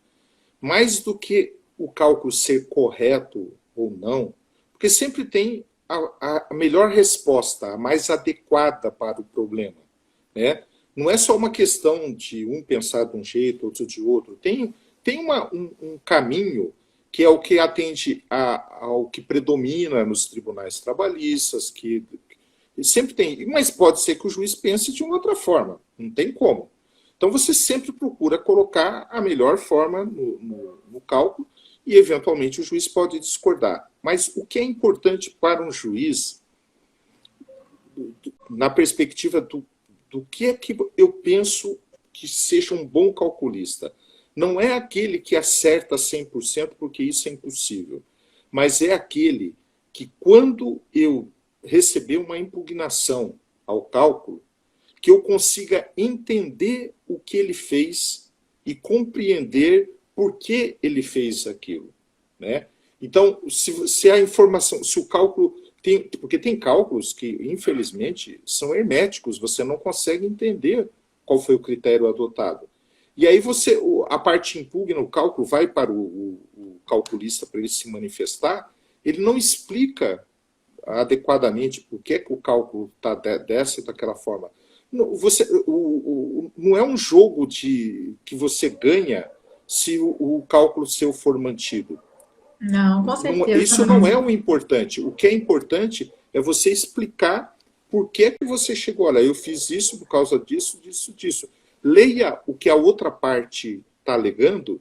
Mais do que o cálculo ser correto ou não, porque sempre tem a melhor resposta, a mais adequada para o problema, né? Não é só uma questão de um pensar de um jeito, outro de outro. Tem um caminho que é o que atende ao que predomina nos tribunais trabalhistas, que sempre tem, mas pode ser que o juiz pense de uma outra forma, não tem como. Então você sempre procura colocar a melhor forma no cálculo, e, eventualmente, o juiz pode discordar. Mas o que é importante para um juiz, na perspectiva do que é que eu penso que seja um bom calculista, não é aquele que acerta 100%, porque isso é impossível, mas é aquele que, quando eu receber uma impugnação ao cálculo, que eu consiga entender o que ele fez e compreender por que ele fez aquilo, né? Então, se a informação, se o cálculo tem, porque tem cálculos que, infelizmente, são herméticos, você não consegue entender qual foi o critério adotado. E aí a parte impugna, o cálculo vai para o calculista para ele se manifestar, ele não explica adequadamente por que o cálculo está dessa ou daquela forma. Não é um jogo que você ganha se o cálculo seu for mantido. Não, com certeza. Isso não é o importante. O que é importante é você explicar por que você chegou. Olha, eu fiz isso por causa disso, disso, disso. Leia o que a outra parte está alegando,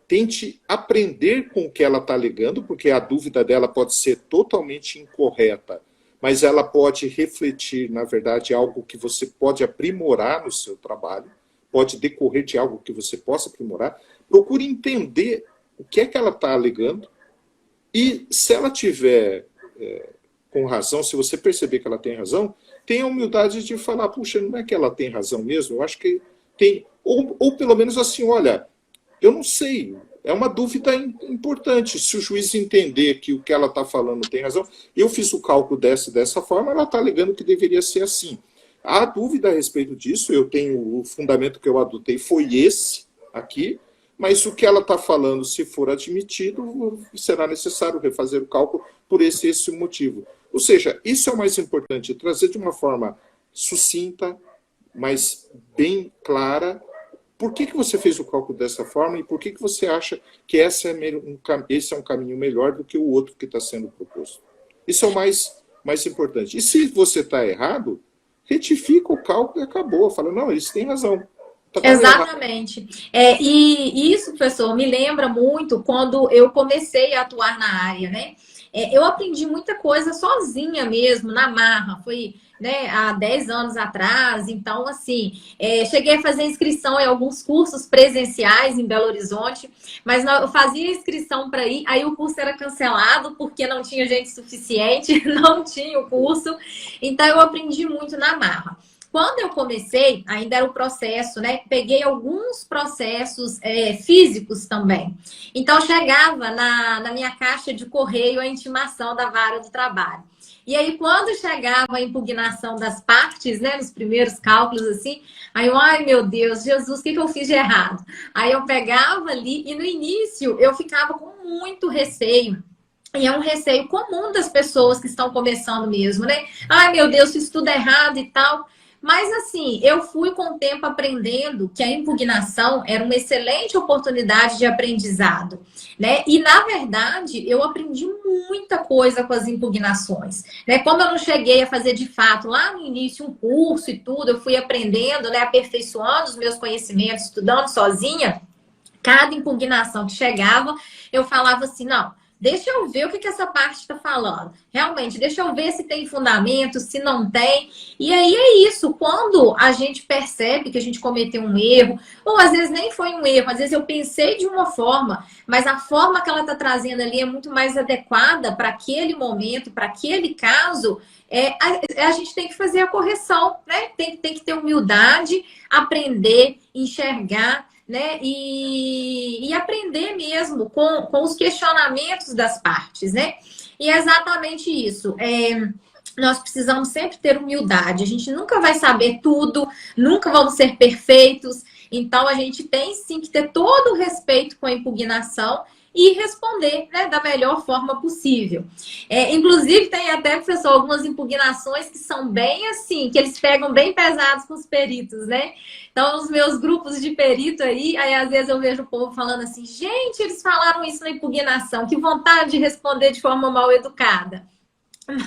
tente aprender com o que ela está alegando, porque a dúvida dela pode ser totalmente incorreta, mas ela pode refletir, na verdade, algo que você pode aprimorar no seu trabalho, pode decorrer de algo que você possa aprimorar. Procure entender o que é que ela está alegando e, se ela tiver com razão, se você perceber que ela tem razão, tenha a humildade de falar, puxa, não é que ela tem razão mesmo, eu acho que tem... Ou pelo menos assim, olha, eu não sei, é uma dúvida importante. Se o juiz entender que o que ela está falando tem razão, eu fiz o cálculo dessa forma, ela está alegando que deveria ser assim. Há dúvida a respeito disso, eu tenho o fundamento que eu adotei, foi esse aqui, mas o que ela está falando, se for admitido, será necessário refazer o cálculo por esse motivo. Ou seja, isso é o mais importante, trazer de uma forma sucinta, mas bem clara, por que você fez o cálculo dessa forma e por que você acha que esse é um caminho melhor do que o outro que está sendo proposto. Isso é o mais importante. E se você está errado, retifica o cálculo e acabou. Fala, não, eles têm razão. Exatamente. E isso, professor, me lembra muito quando eu comecei a atuar na área, né? Eu aprendi muita coisa sozinha mesmo, na marra. Foi, né, há 10 anos atrás. Então, assim, cheguei a fazer inscrição em alguns cursos presenciais em Belo Horizonte, mas eu fazia inscrição para ir, aí o curso era cancelado porque não tinha gente suficiente, não tinha o curso. Então, eu aprendi muito na marra. Quando eu comecei, ainda era o processo, né? Peguei alguns processos físicos também. Então, chegava na minha caixa de correio a intimação da vara do trabalho. E aí, quando chegava a impugnação das partes, né? Nos primeiros cálculos, assim, aí eu, ai meu Deus, Jesus, o que eu fiz de errado? Aí eu pegava ali e no início eu ficava com muito receio. E é um receio comum das pessoas que estão começando mesmo, né? Ai meu Deus, fiz tudo errado e tal. Mas assim, eu fui com o tempo aprendendo que a impugnação era uma excelente oportunidade de aprendizado, né? E na verdade, eu aprendi muita coisa com as impugnações, né? Como eu não cheguei a fazer de fato lá no início um curso e tudo, eu fui aprendendo, né, aperfeiçoando os meus conhecimentos, estudando sozinha. Cada impugnação que chegava, eu falava assim, não, deixa eu ver o que essa parte está falando. Realmente, deixa eu ver se tem fundamento, se não tem. E aí é isso. Quando a gente percebe que a gente cometeu um erro, ou às vezes nem foi um erro, às vezes eu pensei de uma forma, mas a forma que ela está trazendo ali é muito mais adequada para aquele momento, para aquele caso, a gente tem que fazer a correção, né? Tem que ter humildade, aprender, enxergar, né? E aprender mesmo com os questionamentos das partes, né? E é exatamente isso. Nós precisamos sempre ter humildade. A gente nunca vai saber tudo, nunca vamos ser perfeitos. Então, a gente tem sim que ter todo o respeito com a impugnação e responder, né, da melhor forma possível. Inclusive, tem até, professor, algumas impugnações que são bem assim, que eles pegam bem pesados com os peritos, né? Então, nos meus grupos de perito aí às vezes eu vejo o povo falando assim, gente, eles falaram isso na impugnação, que vontade de responder de forma mal educada.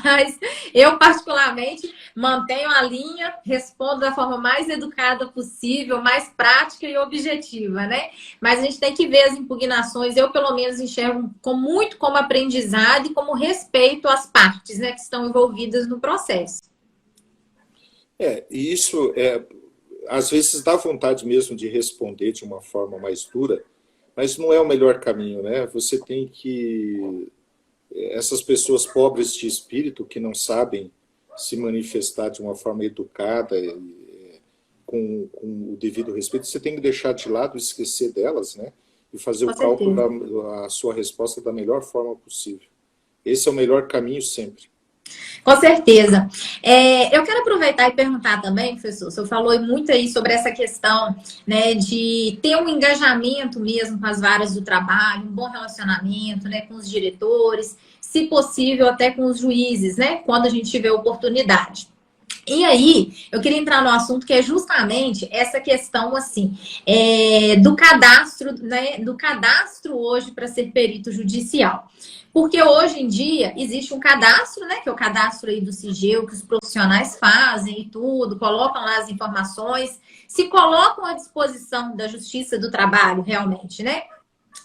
Mas eu, particularmente, mantenho a linha, respondo da forma mais educada possível, mais prática e objetiva, né? Mas a gente tem que ver as impugnações, eu pelo menos enxergo muito como aprendizado e como respeito às partes, né, que estão envolvidas no processo. E isso às vezes dá vontade mesmo de responder de uma forma mais dura, mas não é o melhor caminho, né? Você tem que... Essas pessoas pobres de espírito que não sabem se manifestar de uma forma educada, com o devido respeito, você tem que deixar de lado, esquecer delas, né? E fazer o cálculo da sua resposta da melhor forma possível. Esse é o melhor caminho sempre. Com certeza. Eu quero aproveitar e perguntar também, professor, o senhor falou muito aí sobre essa questão, né, de ter um engajamento mesmo com as varas do trabalho, um bom relacionamento, né, com os diretores, se possível até com os juízes, né, quando a gente tiver oportunidade. E aí, eu queria entrar no assunto que é justamente essa questão, assim, do cadastro, né? Do cadastro hoje para ser perito judicial. Porque hoje em dia existe um cadastro, né? Que é o cadastro aí do Sigeu, que os profissionais fazem e tudo, colocam lá as informações, se colocam à disposição da Justiça do Trabalho, realmente, né?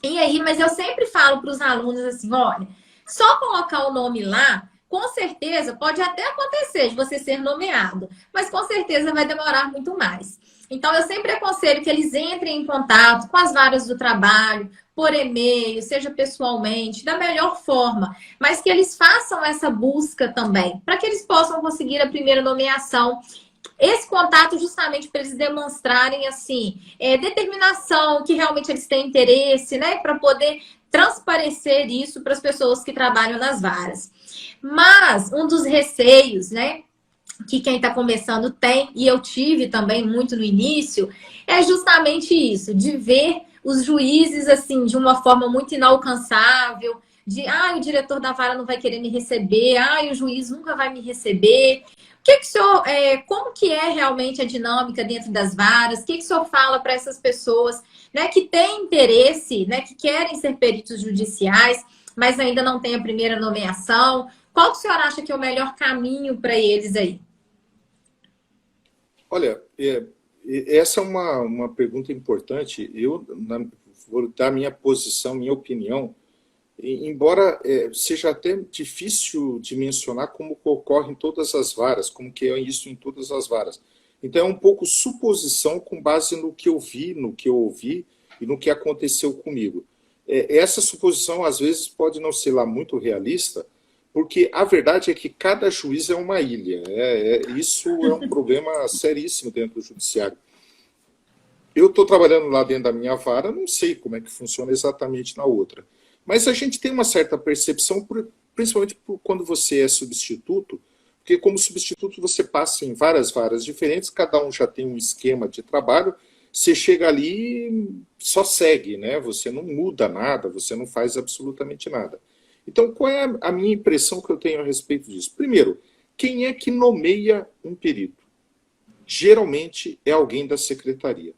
E aí, mas eu sempre falo para os alunos assim, olha, só colocar o nome lá, com certeza pode até acontecer de você ser nomeado, mas com certeza vai demorar muito mais. Então, eu sempre aconselho que eles entrem em contato com as varas do trabalho, por e-mail, seja pessoalmente, da melhor forma, mas que eles façam essa busca também, para que eles possam conseguir a primeira nomeação. Esse contato justamente para eles demonstrarem assim determinação, que realmente eles têm interesse, né, para poder transparecer isso para as pessoas que trabalham nas varas. Mas um dos receios, né, que quem está começando tem, e eu tive também muito no início, é justamente isso, de ver os juízes assim de uma forma muito inalcançável, de o diretor da vara não vai querer me receber, o juiz nunca vai me receber. Que o senhor, como que é realmente a dinâmica dentro das varas? O que o senhor fala para essas pessoas, né, que têm interesse, né, que querem ser peritos judiciais, mas ainda não têm a primeira nomeação? Qual que o senhor acha que é o melhor caminho para eles aí? Olha, essa é uma pergunta importante. Vou dar minha posição, minha opinião, embora seja até difícil de mencionar como ocorre em todas as varas, como que é isso em todas as varas. Então é um pouco suposição com base no que eu vi, no que eu ouvi e no que aconteceu comigo. Essa suposição às vezes pode não ser lá muito realista, porque a verdade é que cada juiz é uma ilha. Isso é um problema seríssimo dentro do judiciário. Eu estou trabalhando lá dentro da minha vara, não sei como é que funciona exatamente na outra. Mas a gente tem uma certa percepção, principalmente quando você é substituto, porque como substituto você passa em várias varas diferentes, cada um já tem um esquema de trabalho, você chega ali e só segue, né? Você não muda nada, você não faz absolutamente nada. Então, qual é a minha impressão que eu tenho a respeito disso? Primeiro, quem é que nomeia um perito? Geralmente é alguém da secretaria.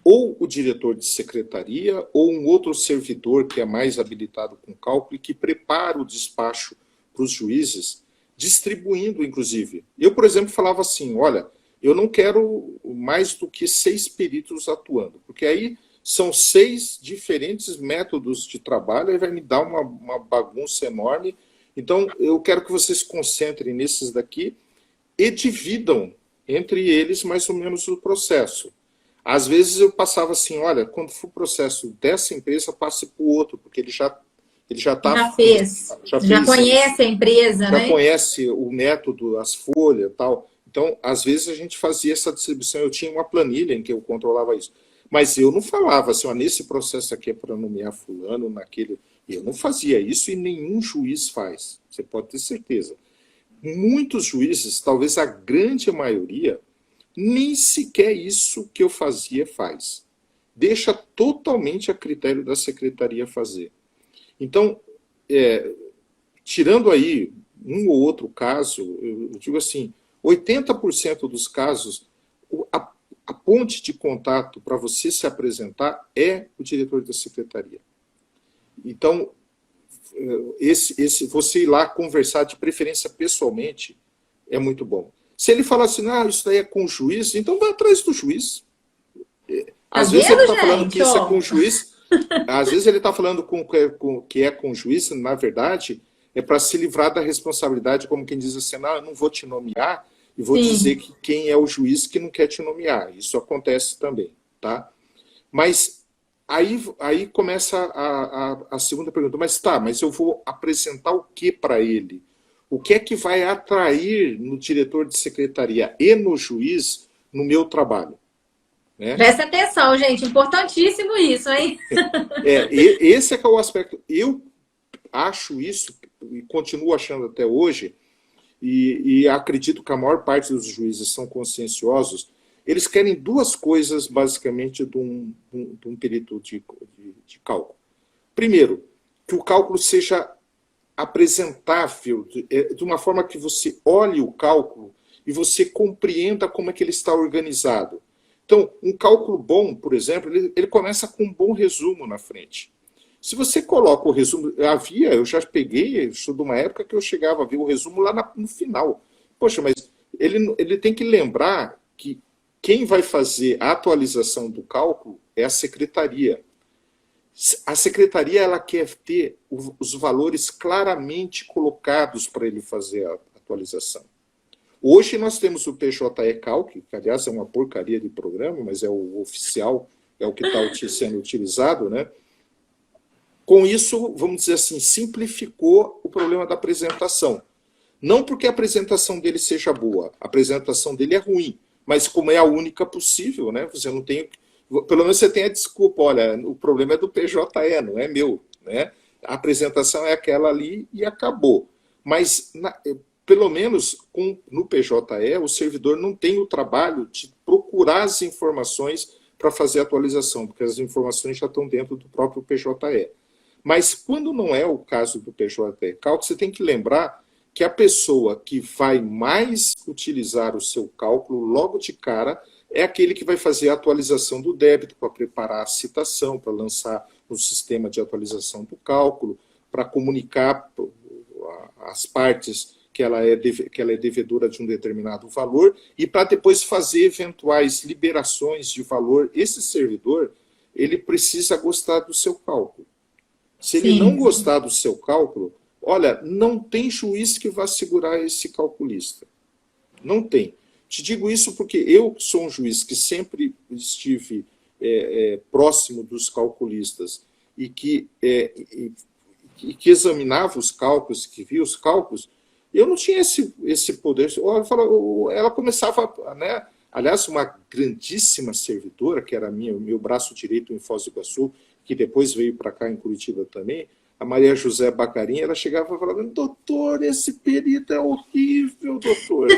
Ou o diretor de secretaria, ou um outro servidor que é mais habilitado com cálculo e que prepara o despacho para os juízes, distribuindo, inclusive. Eu, por exemplo, falava assim, olha, eu não quero mais do que 6 peritos atuando, porque aí são 6 diferentes métodos de trabalho e vai me dar uma bagunça enorme. Então, eu quero que vocês se concentrem nesses daqui e dividam entre eles mais ou menos o processo. Às vezes eu passava assim, olha, quando for o processo dessa empresa, passe para o outro, porque ele já fez, já conhece isso, a empresa, já né? conhece o método, as folhas e tal. Então, às vezes a gente fazia essa distribuição, eu tinha uma planilha em que eu controlava isso. Mas eu não falava assim, nesse processo aqui é para nomear fulano, naquele... Eu não fazia isso e nenhum juiz faz, você pode ter certeza. Muitos juízes, talvez a grande maioria, nem sequer isso que eu fazia faz. Deixa totalmente a critério da secretaria fazer. Então, tirando aí um ou outro caso, eu digo assim, 80% dos casos, a ponte de contato para você se apresentar é o diretor da secretaria. Então, você ir lá conversar de preferência pessoalmente é muito bom. Se ele falar assim, isso daí é com o juiz, então vai atrás do juiz. Às vezes ele está falando que isso é com o juiz, às vezes ele está falando que é com o juiz, na verdade, é para se livrar da responsabilidade, como quem diz assim, eu não vou te nomear e vou dizer que quem é o juiz que não quer te nomear. Isso acontece também, tá? Mas aí começa a segunda pergunta, mas eu vou apresentar o que para ele? O que é que vai atrair no diretor de secretaria e no juiz no meu trabalho? Né? Presta atenção, gente. Importantíssimo isso, hein? Esse é que é o aspecto. Eu acho isso, e continuo achando até hoje, e acredito que a maior parte dos juízes são conscienciosos, eles querem 2 coisas, basicamente, de um perito de cálculo. Primeiro, que o cálculo seja apresentável, de uma forma que você olhe o cálculo e você compreenda como é que ele está organizado. Então, um cálculo bom, por exemplo, ele começa com um bom resumo na frente. Se você coloca o resumo, eu já peguei, eu sou de uma época que eu chegava a ver o resumo lá no final. Poxa, mas ele tem que lembrar que quem vai fazer a atualização do cálculo é a secretaria. A secretaria ela quer ter os valores claramente colocados para ele fazer a atualização. Hoje nós temos o PJE Calc, que aliás é uma porcaria de programa, mas é o oficial, é o que está sendo utilizado, né? Com isso, vamos dizer assim, simplificou o problema da apresentação. Não porque a apresentação dele seja boa, a apresentação dele é ruim, mas como é a única possível, né? Você não tem, pelo menos você tem a desculpa, olha, o problema é do PJE, não é meu, né? A apresentação é aquela ali e acabou. Mas pelo menos no PJE, o servidor não tem o trabalho de procurar as informações para fazer a atualização, porque as informações já estão dentro do próprio PJE. Mas quando não é o caso do PJE Calc, você tem que lembrar que a pessoa que vai mais utilizar o seu cálculo logo de cara é aquele que vai fazer a atualização do débito, para preparar a citação, para lançar o sistema de atualização do cálculo, para comunicar as partes que ela é devedora de um determinado valor e para depois fazer eventuais liberações de valor. Esse servidor, ele precisa gostar do seu cálculo. Se ele não gostar do seu cálculo, olha, não tem juiz que vá segurar esse calculista. Não tem. Te digo isso porque eu sou um juiz que sempre estive próximo dos calculistas e que examinava os cálculos, que via os cálculos. Eu não tinha esse poder. Ela começava, né? Aliás, uma grandíssima servidora, que era meu braço direito em Foz do Iguaçu, que depois veio para cá em Curitiba também, a Maria José Bacarin, ela chegava falando, doutor, esse perito é horrível, doutor.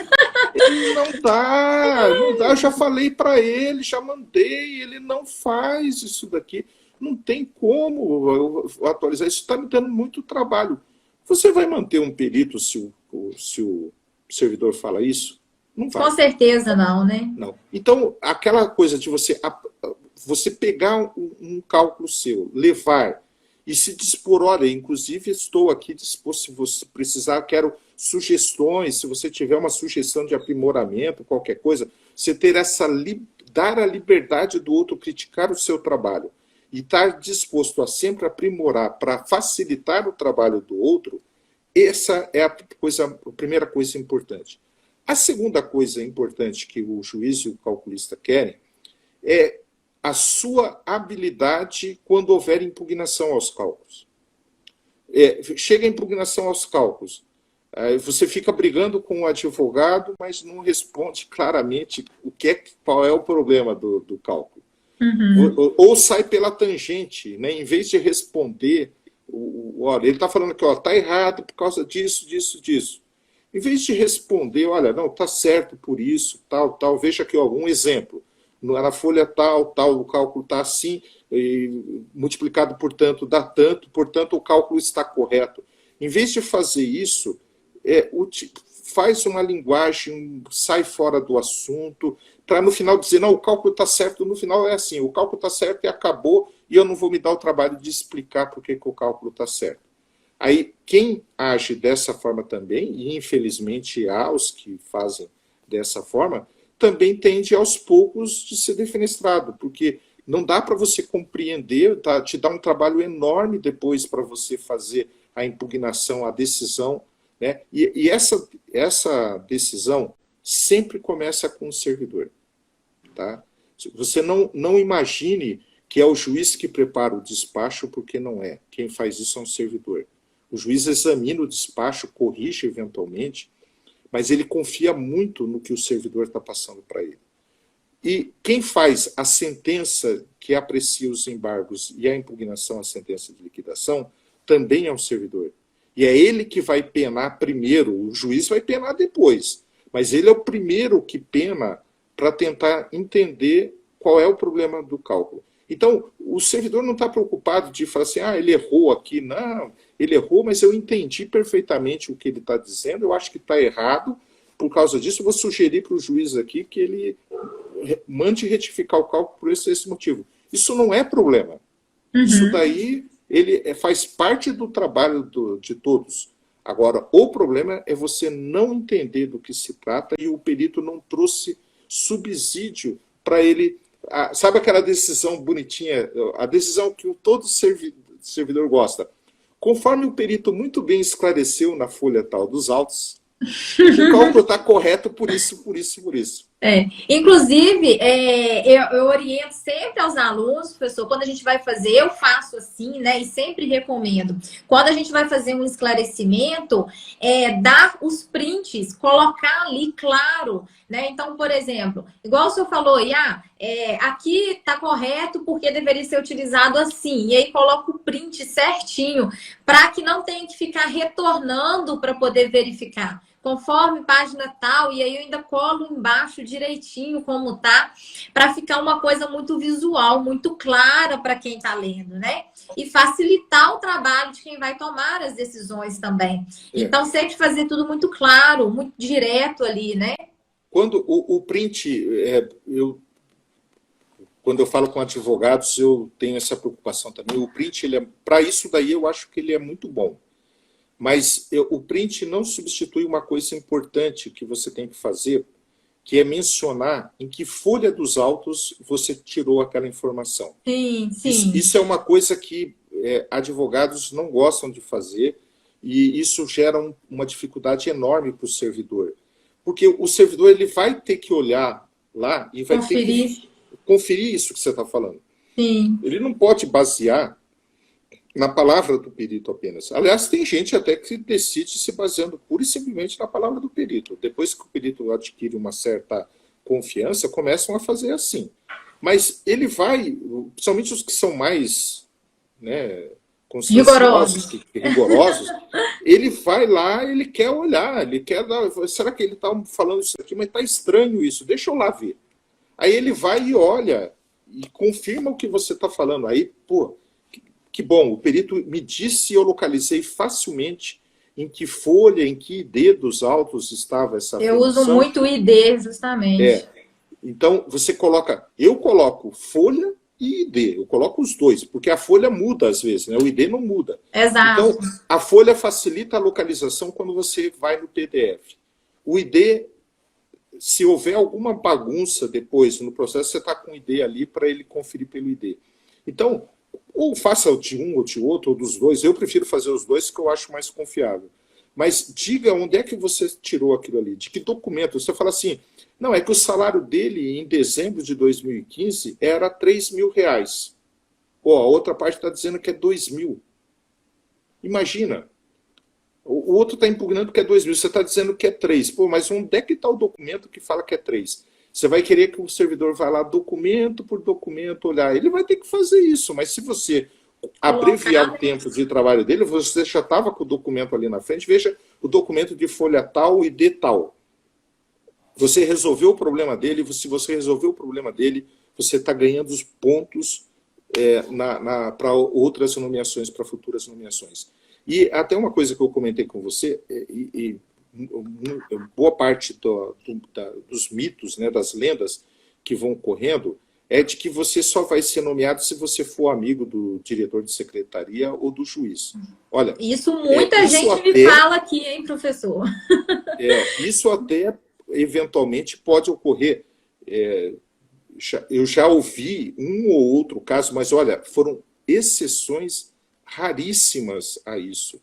Ele não dá, eu já falei para ele, já mandei, ele não faz isso daqui. Não tem como atualizar, isso está me dando muito trabalho. Você vai manter um perito se o servidor fala isso? Não vai. Com certeza não, né? Não. Então, aquela coisa de você pegar um cálculo seu, levar e se dispor, olha, inclusive estou aqui disposto, se você precisar, quero sugestões, se você tiver uma sugestão de aprimoramento, qualquer coisa, você ter dar a liberdade do outro criticar o seu trabalho e estar disposto a sempre aprimorar para facilitar o trabalho do outro, essa é a primeira coisa importante. A segunda coisa importante que o juiz e o calculista querem é a sua habilidade quando houver impugnação aos cálculos. Chega a impugnação aos cálculos, você fica brigando com o advogado, mas não responde claramente qual é o problema do cálculo. Uhum. Ou sai pela tangente, né? Em vez de responder, olha, ele está falando que está errado por causa disso, disso, disso. Em vez de responder, olha, não, está certo por isso, tal, tal, veja aqui algum exemplo. Na folha tal, tal, o cálculo está assim, multiplicado por tanto, dá tanto, portanto o cálculo está correto. Em vez de fazer isso, faz uma linguagem, sai fora do assunto, para no final dizer, não, o cálculo está certo, no final é assim, o cálculo está certo e acabou, e eu não vou me dar o trabalho de explicar por que o cálculo está certo. Aí, quem age dessa forma também, e infelizmente há os que fazem dessa forma, também tende aos poucos de ser defenestrado, porque não dá para você compreender, tá? Te dá um trabalho enorme depois para você fazer a impugnação, a decisão, né? E essa decisão sempre começa com o servidor. Tá? Você não imagine que é o juiz que prepara o despacho, porque não é. Quem faz isso é um servidor. O juiz examina o despacho, corrige eventualmente, mas ele confia muito no que o servidor está passando para ele. E quem faz a sentença que aprecia os embargos e a impugnação à sentença de liquidação também é um servidor. E é ele que vai penar primeiro, o juiz vai penar depois, mas ele é o primeiro que pena para tentar entender qual é o problema do cálculo. Então, o servidor não está preocupado de falar assim, ele errou aqui. Não, ele errou, mas eu entendi perfeitamente o que ele está dizendo, eu acho que está errado, por causa disso, eu vou sugerir para o juiz aqui que ele mande retificar o cálculo por esse motivo. Isso não é problema. Isso daí faz parte do trabalho de todos. Agora, o problema é você não entender do que se trata e o perito não trouxe subsídio para ele. Sabe aquela decisão bonitinha, a decisão que todo servidor gosta? Conforme o perito muito bem esclareceu na folha tal dos autos, o cálculo está correto por isso, por isso, por isso. Inclusive, eu oriento sempre aos alunos, professor, quando a gente vai fazer, eu faço assim, né? E sempre recomendo. Quando a gente vai fazer um esclarecimento, dar os prints, colocar ali claro, né? Então, por exemplo, igual o senhor falou, aqui está correto porque deveria ser utilizado assim. E aí coloca o print certinho, para que não tenha que ficar retornando para poder verificar. Conforme página tal, e aí eu ainda colo embaixo direitinho como tá, para ficar uma coisa muito visual, muito clara para quem está lendo, né? E facilitar o trabalho de quem vai tomar as decisões também. Então, sempre fazer tudo muito claro, muito direto ali, né? Quando o print, quando eu falo com advogados, eu tenho essa preocupação também. O print, para isso daí, eu acho que ele é muito bom. Mas o print não substitui uma coisa importante que você tem que fazer, que é mencionar em que folha dos autos você tirou aquela informação. Sim, sim. Isso é uma coisa que advogados não gostam de fazer e isso gera uma dificuldade enorme para o servidor. Porque o servidor ele vai ter que olhar lá e vai ter que conferir isso que você está falando. Sim. Ele não pode basear na palavra do perito apenas. Aliás, tem gente até que decide se baseando pura e simplesmente na palavra do perito. Depois que o perito adquire uma certa confiança, começam a fazer assim. Mas ele vai, principalmente os que são mais conscienciosos, rigorosos, ele vai lá, ele quer olhar, ele quer dar, será que ele está falando isso aqui, mas está estranho isso, deixa eu lá ver. Aí ele vai e olha e confirma o que você está falando. Aí, que bom, o perito me disse e eu localizei facilmente em que folha, em que ID dos autos estava essa Eu uso muito o ID, justamente. Então, eu coloco folha e ID, eu coloco os dois, porque a folha muda às vezes, né? O ID não muda. Exato. Então, a folha facilita a localização quando você vai no PDF. O ID, se houver alguma bagunça depois no processo, você está com o ID ali para ele conferir pelo ID. Então, ou faça de um ou de outro, ou dos dois. Eu prefiro fazer os dois, que eu acho mais confiável. Mas diga onde é que você tirou aquilo ali, de que documento. Você fala assim, não, é que o salário dele em dezembro de 2015 era R$3.000. A outra parte está dizendo que é 2.000. Imagina. O outro está impugnando que é 2.000, você está dizendo que é 3. Mas onde é que está o documento que fala que é 3? Você vai querer que o servidor vá lá documento por documento olhar. Ele vai ter que fazer isso, mas se você abreviar o tempo de trabalho dele, você já estava com o documento ali na frente, veja o documento de folha tal e de tal. Você resolveu o problema dele, se você resolveu o problema dele, você está ganhando os pontos para outras nomeações, para futuras nomeações. E até uma coisa que eu comentei com você, boa parte dos mitos, né, das lendas que vão correndo, é de que você só vai ser nomeado se você for amigo do diretor de secretaria ou do juiz. Olha, isso muita gente me fala aqui, hein, professor? Isso até eventualmente pode ocorrer. Eu já ouvi um ou outro caso, mas olha, foram exceções raríssimas a isso.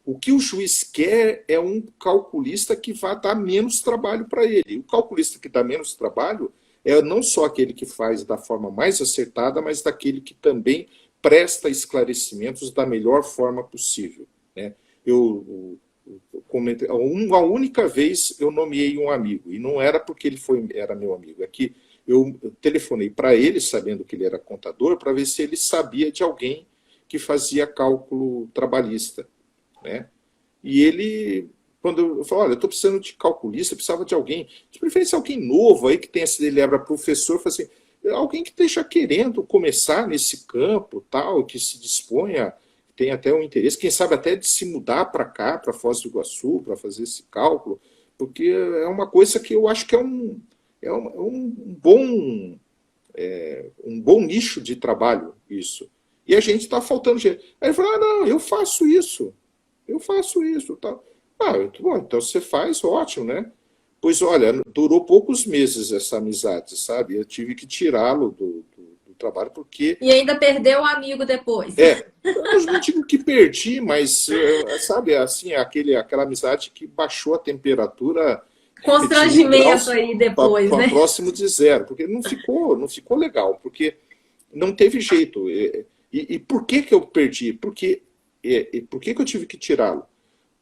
O que o juiz quer é um calculista que vá dar menos trabalho para ele. O calculista que dá menos trabalho é não só aquele que faz da forma mais acertada, mas daquele que também presta esclarecimentos da melhor forma possível, né? Eu comentei, a única vez eu nomeei um amigo, e não era porque ele era meu amigo, é que eu telefonei para ele, sabendo que ele era contador, para ver se ele sabia de alguém que fazia cálculo trabalhista, né? E ele, quando eu falei, olha, eu estou precisando de calculista, eu precisava de alguém, de preferência alguém novo aí, que tenha, se ele era professor, assim, alguém que esteja querendo começar nesse campo, tal, que se disponha, tem até um interesse, quem sabe até de se mudar para cá, para Foz do Iguaçu, para fazer esse cálculo, porque é uma coisa que eu acho que um bom nicho de trabalho, isso. E a gente está faltando gente. Aí ele falou, não, eu faço isso. Tal. Bom, então você faz, ótimo, né? Pois olha, durou poucos meses essa amizade, sabe? Eu tive que tirá-lo do trabalho, porque... E ainda perdeu o amigo depois. Eu não digo que perdi, mas, sabe, assim, aquela amizade que baixou a temperatura de 1 grau Constrangimento aí depois, para né? próximo de zero, porque não ficou legal, porque não teve jeito. E por que eu perdi? Por que eu tive que tirá-lo?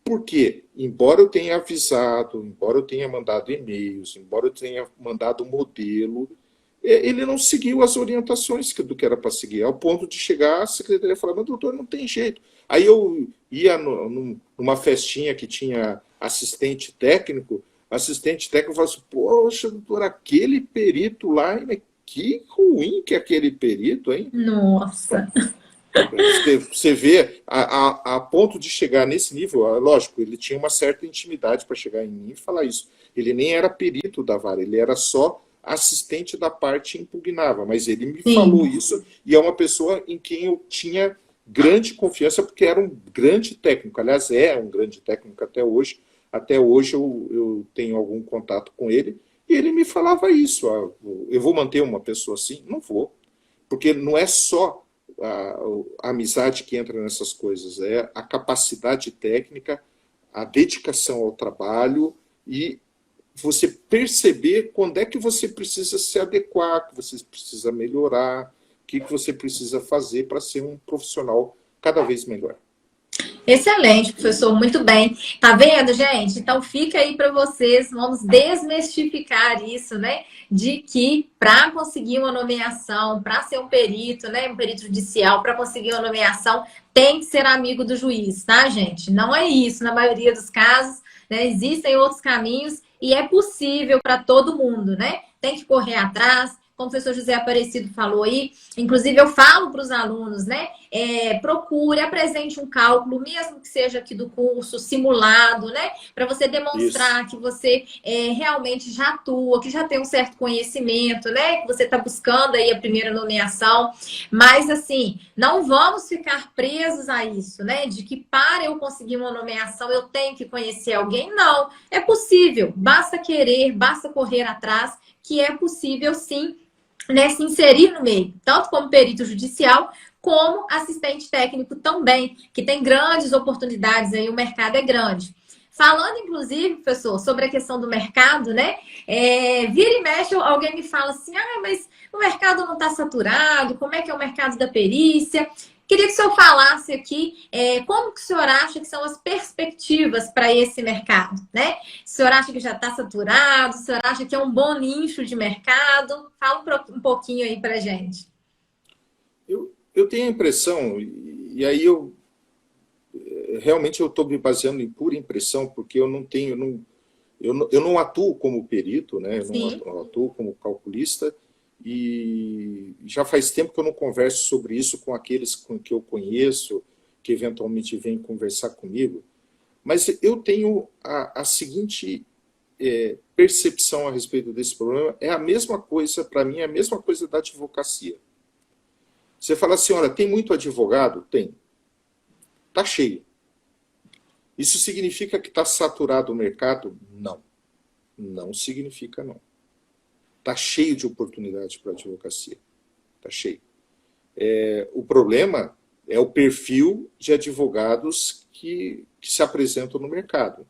Porque, embora eu tenha avisado, embora eu tenha mandado e-mails, embora eu tenha mandado um modelo, ele não seguiu as orientações do que era para seguir, ao ponto de chegar a secretaria e falar, mas doutor, não tem jeito. Aí eu ia numa festinha que tinha assistente técnico falou assim, poxa, doutor, aquele perito lá, que ruim que é aquele perito, hein? Nossa. Você vê, a ponto de chegar nesse nível, lógico, ele tinha uma certa intimidade para chegar em mim e falar isso. Ele nem era perito da vara, ele era só assistente da parte que impugnava, mas ele me falou isso, e é uma pessoa em quem eu tinha grande confiança, porque era um grande técnico, aliás, é um grande técnico até hoje eu tenho algum contato com ele, e ele me falava isso, eu vou manter uma pessoa assim? Não vou, porque não é só a amizade que entra nessas coisas, é a capacidade técnica, a dedicação ao trabalho e você perceber quando é que você precisa se adequar, que você precisa melhorar, o que você precisa fazer para ser um profissional cada vez melhor. Excelente, professor, muito bem. Tá vendo, gente? Então fica aí para vocês, vamos desmistificar isso, né? De que para conseguir uma nomeação, para ser um perito, né? Um perito judicial, para conseguir uma nomeação, tem que ser amigo do juiz, tá, gente? Não é isso, na maioria dos casos, né? Existem outros caminhos e é possível para todo mundo, né? Tem que correr atrás, como o professor José Aparecido falou aí, inclusive eu falo para os alunos, né? Procure, apresente um cálculo, mesmo que seja aqui do curso, simulado, né? Para você demonstrar que você realmente já atua, que já tem um certo conhecimento, né? Que você está buscando aí a primeira nomeação. Mas, assim, não vamos ficar presos a isso, né? De que para eu conseguir uma nomeação eu tenho que conhecer alguém. Não, é possível. Basta querer, basta correr atrás, que é possível, sim, né, se inserir no meio, tanto como perito judicial, como assistente técnico também, que tem grandes oportunidades aí, o mercado é grande. Falando, inclusive, professor, sobre a questão do mercado, né? Vira e mexe, alguém me fala assim, mas o mercado não está saturado, como é que é o mercado da perícia? Queria que o senhor falasse aqui como que o senhor acha que são as perspectivas para esse mercado, né? O senhor acha que já está saturado? O senhor acha que é um bom nicho de mercado? Fala um pouquinho aí para a gente. Eu tenho a impressão, e aí realmente eu estou me baseando em pura impressão, porque eu não atuo como perito, né? Eu não atuo como calculista, e já faz tempo que eu não converso sobre isso com aqueles com que eu conheço, que eventualmente vêm conversar comigo. Mas eu tenho a seguinte percepção a respeito desse problema, é a mesma coisa, para mim, é a mesma coisa da advocacia. Você fala assim, olha, tem muito advogado? Tem. Está cheio. Isso significa que está saturado o mercado? Não. Não significa não. Está cheio de oportunidade para a advocacia. Está cheio. O problema é o perfil de advogados que se apresentam no mercado.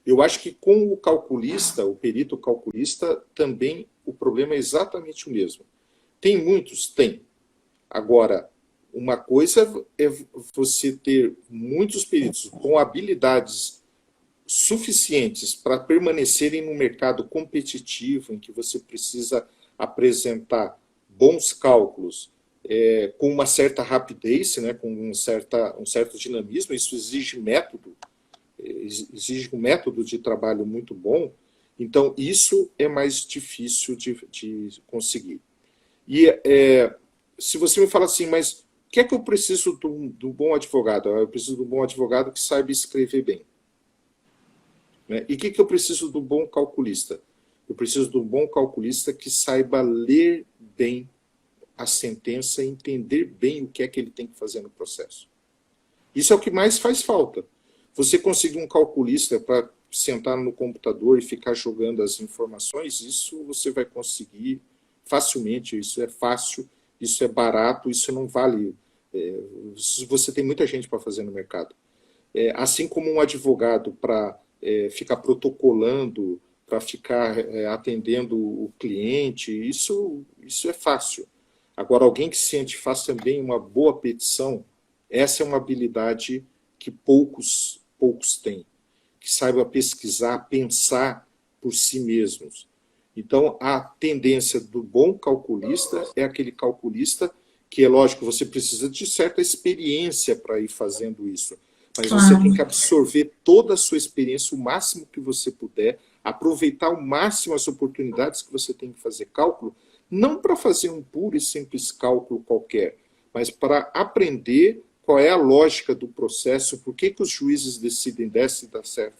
Eu acho que com o calculista, o perito calculista, também o problema é exatamente o mesmo. Tem muitos? Tem. Agora, uma coisa é você ter muitos peritos com habilidades suficientes para permanecerem no mercado competitivo, em que você precisa apresentar bons cálculos com uma certa rapidez, né, com um certo dinamismo. Isso exige um método de trabalho muito bom. Então, isso é mais difícil de conseguir. E se você me fala assim, mas o que é que eu preciso do bom advogado? Eu preciso de um bom advogado que saiba escrever bem. né? E o que eu preciso do bom calculista? Eu preciso de um bom calculista que saiba ler bem a sentença e entender bem o que é que ele tem que fazer no processo. Isso é o que mais faz falta. Você conseguir um calculista para sentar no computador e ficar jogando as informações, isso você vai conseguir facilmente, isso é fácil, isso é barato, isso não vale. Você tem muita gente para fazer no mercado. Assim como um advogado para ficar protocolando, para ficar atendendo o cliente, isso é fácil. Agora, alguém que sente faz também uma boa petição, essa é uma habilidade que poucos têm, que saiba pesquisar, pensar por si mesmos. Então, a tendência do bom calculista é aquele calculista que, é lógico, você precisa de certa experiência para ir fazendo isso. Mas você tem que absorver toda a sua experiência, o máximo que você puder, aproveitar ao máximo as oportunidades que você tem que fazer cálculo, não para fazer um puro e simples cálculo qualquer, mas para aprender qual é a lógica do processo, por que os juízes decidem dessa e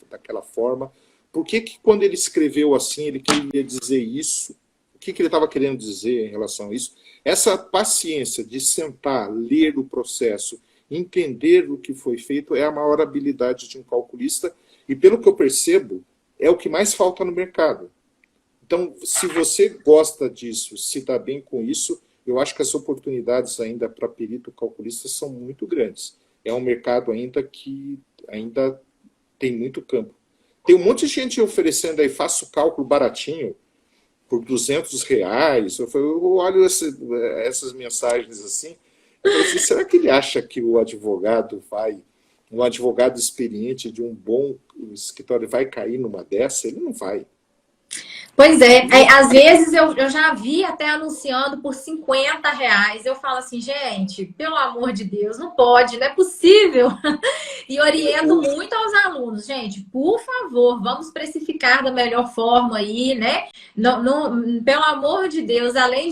daquela forma, por que quando ele escreveu assim, ele queria dizer isso, o que ele estava querendo dizer em relação a isso. Essa paciência de sentar, ler o processo, entender o que foi feito, é a maior habilidade de um calculista, e pelo que eu percebo, é o que mais falta no mercado. Então, se você gosta disso, se está bem com isso, eu acho que as oportunidades ainda para perito calculista são muito grandes. É um mercado ainda que ainda tem muito campo. Tem um monte de gente oferecendo aí, faço cálculo baratinho, por R$200. Eu olho essas mensagens assim, eu falo assim, será que ele acha que o advogado um advogado experiente de um bom escritório vai cair numa dessa? Ele não vai. Pois é, às vezes eu já vi até anunciando por R$50. Eu falo assim, gente, pelo amor de Deus, não pode, não é possível. E oriento muito aos alunos, gente, por favor, vamos precificar da melhor forma aí, né? Pelo amor de Deus, além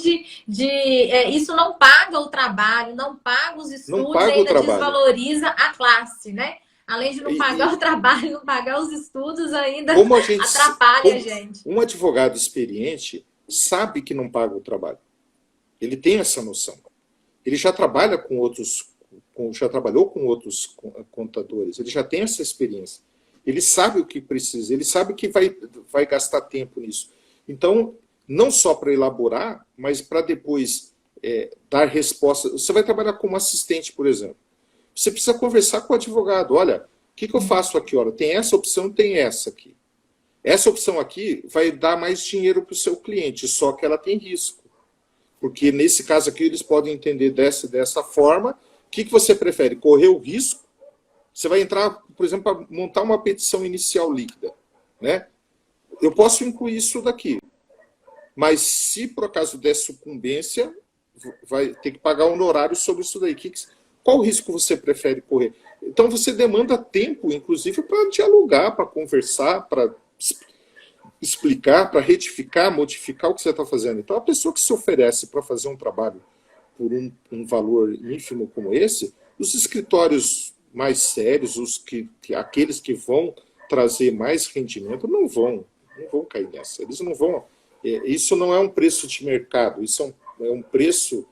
isso não paga o trabalho, não paga os estudos, ainda desvaloriza a classe, né? Além de não pagar o trabalho, não pagar os estudos, ainda atrapalha a gente. Um advogado experiente sabe que não paga o trabalho. Ele tem essa noção. Ele já trabalha já trabalhou com outros contadores, ele já tem essa experiência. Ele sabe o que precisa, ele sabe que vai gastar tempo nisso. Então, não só para elaborar, mas para depois dar resposta. Você vai trabalhar como assistente, por exemplo. Você precisa conversar com o advogado. Olha, o que eu faço aqui? Olha, tem essa opção, tem essa aqui. Essa opção aqui vai dar mais dinheiro para o seu cliente, só que ela tem risco. Porque nesse caso aqui eles podem entender dessa forma. O que você prefere? Correr o risco? Você vai entrar, por exemplo, para montar uma petição inicial líquida, né? Eu posso incluir isso daqui. Mas se por acaso der sucumbência, vai ter que pagar um honorário sobre isso daí. Qual risco você prefere correr? Então você demanda tempo, inclusive, para dialogar, para conversar, para explicar, para retificar, modificar o que você está fazendo. Então a pessoa que se oferece para fazer um trabalho por um valor ínfimo como esse, os escritórios mais sérios, aqueles que vão trazer mais rendimento, não vão cair nessa. Eles não vão. Isso não é um preço de mercado, isso é um preço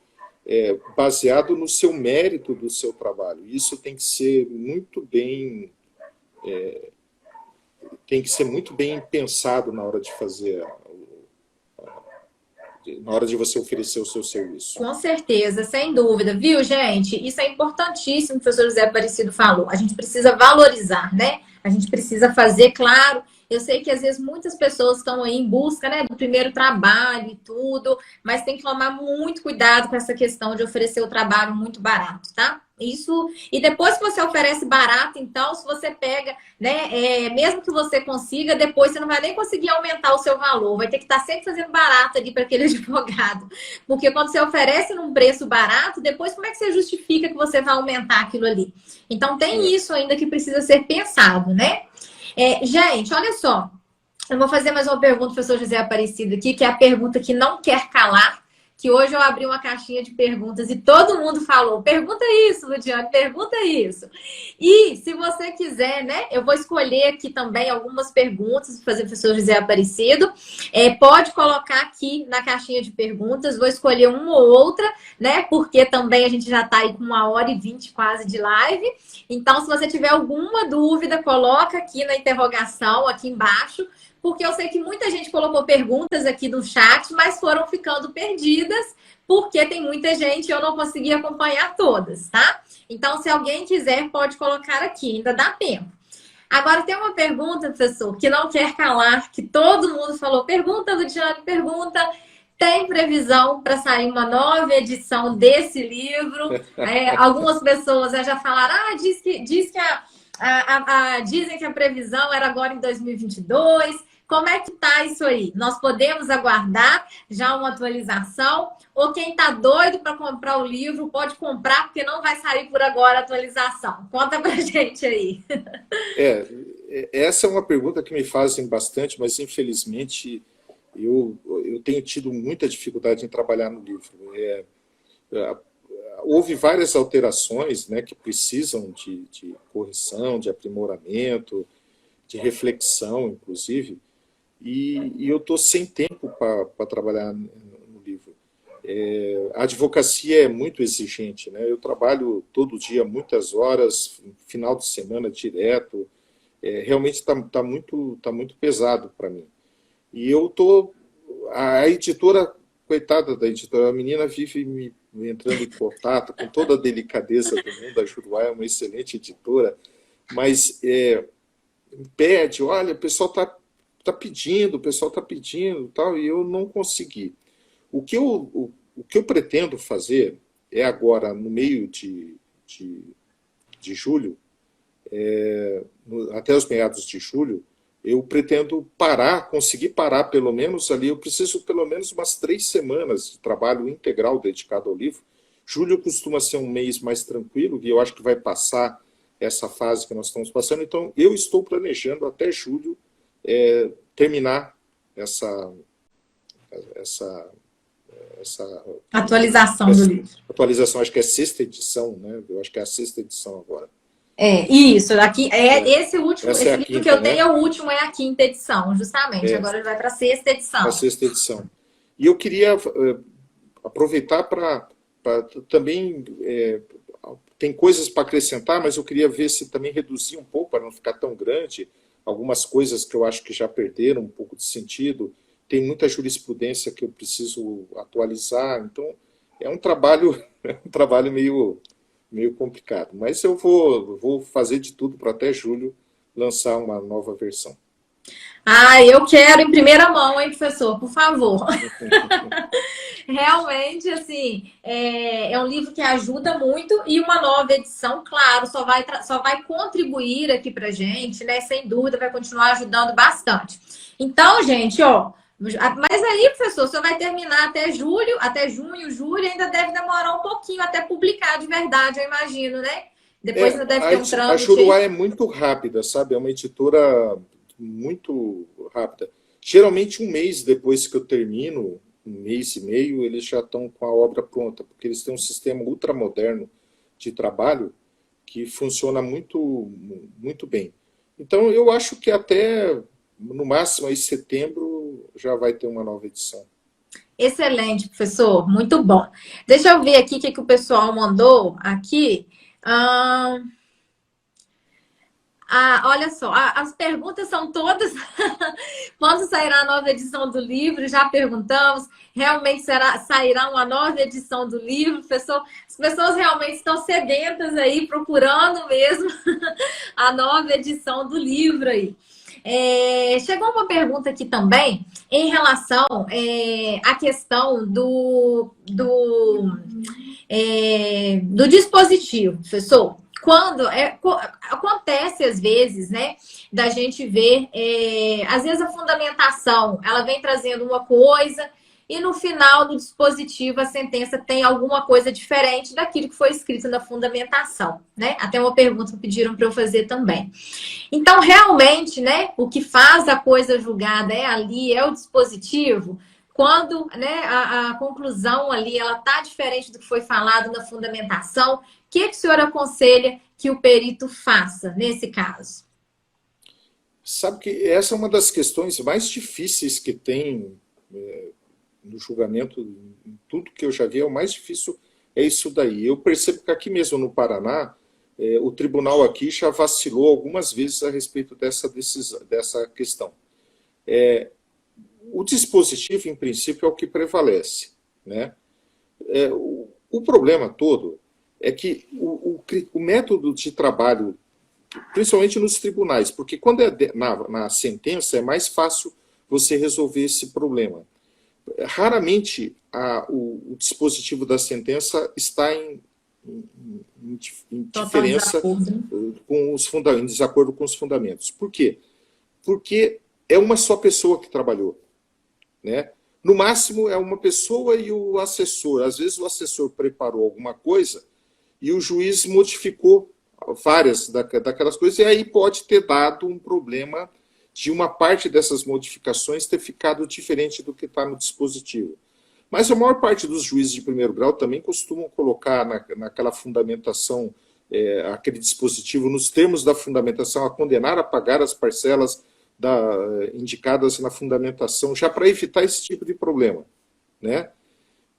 baseado no seu mérito do seu trabalho. Isso tem que ser muito bem pensado na hora de fazer, na hora de você oferecer o seu serviço. Com certeza, sem dúvida, viu, gente? Isso é importantíssimo, o professor José Aparecido falou. A gente precisa valorizar, né? A gente precisa fazer, claro. Eu sei que às vezes muitas pessoas estão aí em busca, né, do primeiro trabalho e tudo, mas tem que tomar muito cuidado com essa questão de oferecer o trabalho muito barato, tá? Isso, e depois que você oferece barato, então, se você pega, né, mesmo que você consiga, depois você não vai nem conseguir aumentar o seu valor, vai ter que estar sempre fazendo barato ali para aquele advogado, porque quando você oferece num preço barato, depois como é que você justifica que você vai aumentar aquilo ali? Então tem isso ainda que precisa ser pensado, né? Gente, olha só, eu vou fazer mais uma pergunta, professor José Aparecido aqui, que é a pergunta que não quer calar, que hoje eu abri uma caixinha de perguntas e todo mundo falou, pergunta isso, Ludiane, pergunta isso. E se você quiser, né, eu vou escolher aqui também algumas perguntas para fazer o professor José Aparecido. Pode colocar aqui na caixinha de perguntas, vou escolher uma ou outra, né, porque também a gente já está aí com 1h20 quase de live. Então, se você tiver alguma dúvida, coloca aqui na interrogação, aqui embaixo, porque eu sei que muita gente colocou perguntas aqui no chat, mas foram ficando perdidas, porque tem muita gente e eu não consegui acompanhar todas, tá? Então, se alguém quiser, pode colocar aqui, ainda dá tempo. Agora, tem uma pergunta, professor, que não quer calar, que todo mundo falou, pergunta, Ludiane, pergunta... Tem previsão para sair uma nova edição desse livro? Algumas pessoas já falaram, dizem que a previsão era agora em 2022. Como é que tá isso aí? Nós podemos aguardar já uma atualização? Ou quem está doido para comprar o livro pode comprar, porque não vai sair por agora a atualização? Conta pra gente aí. Essa é uma pergunta que me fazem bastante, mas infelizmente... Eu tenho tido muita dificuldade em trabalhar no livro. Houve várias alterações, né, que precisam de correção, de aprimoramento, de reflexão, inclusive, e eu estou sem tempo para trabalhar no livro. A advocacia é muito exigente, né? Eu trabalho todo dia, muitas horas, final de semana direto. Realmente está muito pesado para mim. E eu tô... A editora, coitada da editora, a menina vive me entrando em contato com toda a delicadeza do mundo. A Juruá é uma excelente editora, mas pede, olha, o pessoal tá pedindo, tal, e eu não consegui. O que eu pretendo fazer é agora, no meio de julho, até os meados de julho, eu pretendo conseguir parar pelo menos ali, eu preciso pelo menos umas 3 semanas de trabalho integral dedicado ao livro. Julho costuma ser um mês mais tranquilo, e eu acho que vai passar essa fase que nós estamos passando, então eu estou planejando até julho terminar essa atualização do livro. Atualização, acho que é a 6ª edição, né? Eu acho que é a 6ª edição agora. Isso, aqui esse último, esse livro quinta, que eu né? tenho é o último, é a 5ª edição, justamente. Agora ele vai para a 6ª edição. A 6ª edição. E eu queria aproveitar para também... tem coisas para acrescentar, mas eu queria ver se também reduzir um pouco, para não ficar tão grande, algumas coisas que eu acho que já perderam um pouco de sentido. Tem muita jurisprudência que eu preciso atualizar, então é um trabalho meio complicado. Mas eu vou fazer de tudo para até julho lançar uma nova versão. Eu quero em primeira mão, hein, professor? Por favor. Realmente, assim, é um livro que ajuda muito e uma nova edição, claro, só vai contribuir aqui pra gente, né? Sem dúvida, vai continuar ajudando bastante. Então, gente, mas aí, professor, o senhor vai terminar até junho, julho, ainda deve demorar um pouquinho até publicar de verdade, eu imagino, né? Depois ainda deve ter um trâmite. A Juruá é muito rápida, sabe? É uma editora muito rápida. Geralmente um mês depois que eu termino, 1 mês e meio, eles já estão com a obra pronta, porque eles têm um sistema ultramoderno de trabalho que funciona muito, muito bem. Então, eu acho que até, no máximo, em setembro, já vai ter uma nova edição. Excelente, professor. Muito bom. Deixa eu ver aqui o que o pessoal mandou aqui. Olha só, as perguntas são todas... Quando sairá a nova edição do livro? Já perguntamos. Realmente sairá uma nova edição do livro, professor? As pessoas realmente estão sedentas aí, procurando mesmo a nova edição do livro aí. Chegou uma pergunta aqui também em relação à questão do dispositivo, professor. Quando acontece às vezes, né, da gente ver, às vezes a fundamentação, ela vem trazendo uma coisa e no final do dispositivo a sentença tem alguma coisa diferente daquilo que foi escrito na fundamentação, né? Até uma pergunta que pediram para eu fazer também. Então, realmente, né, o que faz a coisa julgada ali, é o dispositivo. quando, né, a conclusão ali ela está diferente do que foi falado na fundamentação, o que o senhor aconselha que o perito faça nesse caso? Sabe que essa é uma das questões mais difíceis que tem no julgamento, em tudo que eu já vi, é o mais difícil, é isso daí. Eu percebo que aqui mesmo no Paraná, o tribunal aqui já vacilou algumas vezes a respeito dessa decisão, dessa questão. O dispositivo, em princípio, é o que prevalece, né? O problema todo é que o método de trabalho, principalmente nos tribunais, porque quando é na sentença é mais fácil você resolver esse problema. Raramente o dispositivo da sentença está em diferença com os fundamentos, em desacordo com os fundamentos. Por quê? Porque é uma só pessoa que trabalhou, né? No máximo é uma pessoa e o assessor. Às vezes o assessor preparou alguma coisa e o juiz modificou várias daquelas coisas, e aí pode ter dado um problema de uma parte dessas modificações ter ficado diferente do que está no dispositivo. Mas a maior parte dos juízes de primeiro grau também costumam colocar naquela fundamentação, aquele dispositivo, nos termos da fundamentação, a condenar a pagar as parcelas indicadas na fundamentação, já para evitar esse tipo de problema, né?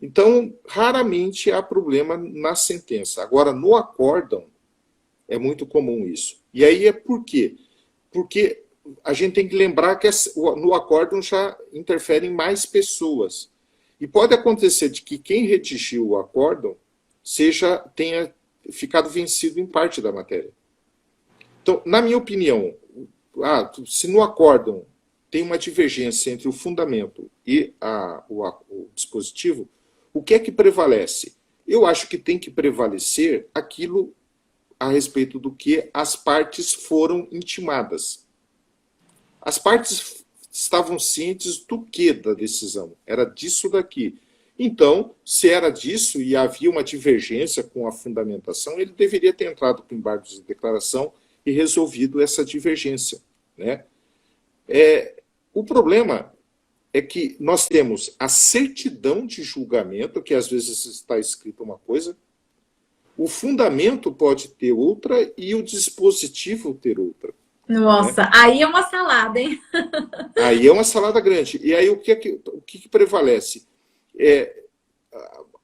Então, raramente há problema na sentença. Agora, no acórdão, é muito comum isso. E aí é por quê? Porque a gente tem que lembrar que no acórdão já interferem mais pessoas. E pode acontecer de que quem redigiu o acórdão tenha ficado vencido em parte da matéria. Então, na minha opinião, se no acórdão tem uma divergência entre o fundamento e o dispositivo, o que é que prevalece? Eu acho que tem que prevalecer aquilo a respeito do que as partes foram intimadas. As partes estavam cientes do que da decisão? Era disso daqui. Então, se era disso e havia uma divergência com a fundamentação, ele deveria ter entrado com embargo de declaração e resolvido essa divergência, né? O problema é que nós temos a certidão de julgamento, que às vezes está escrito uma coisa, o fundamento pode ter outra e o dispositivo ter outra. Nossa, né? Aí é uma salada, hein? Aí é uma salada grande. E aí o que prevalece?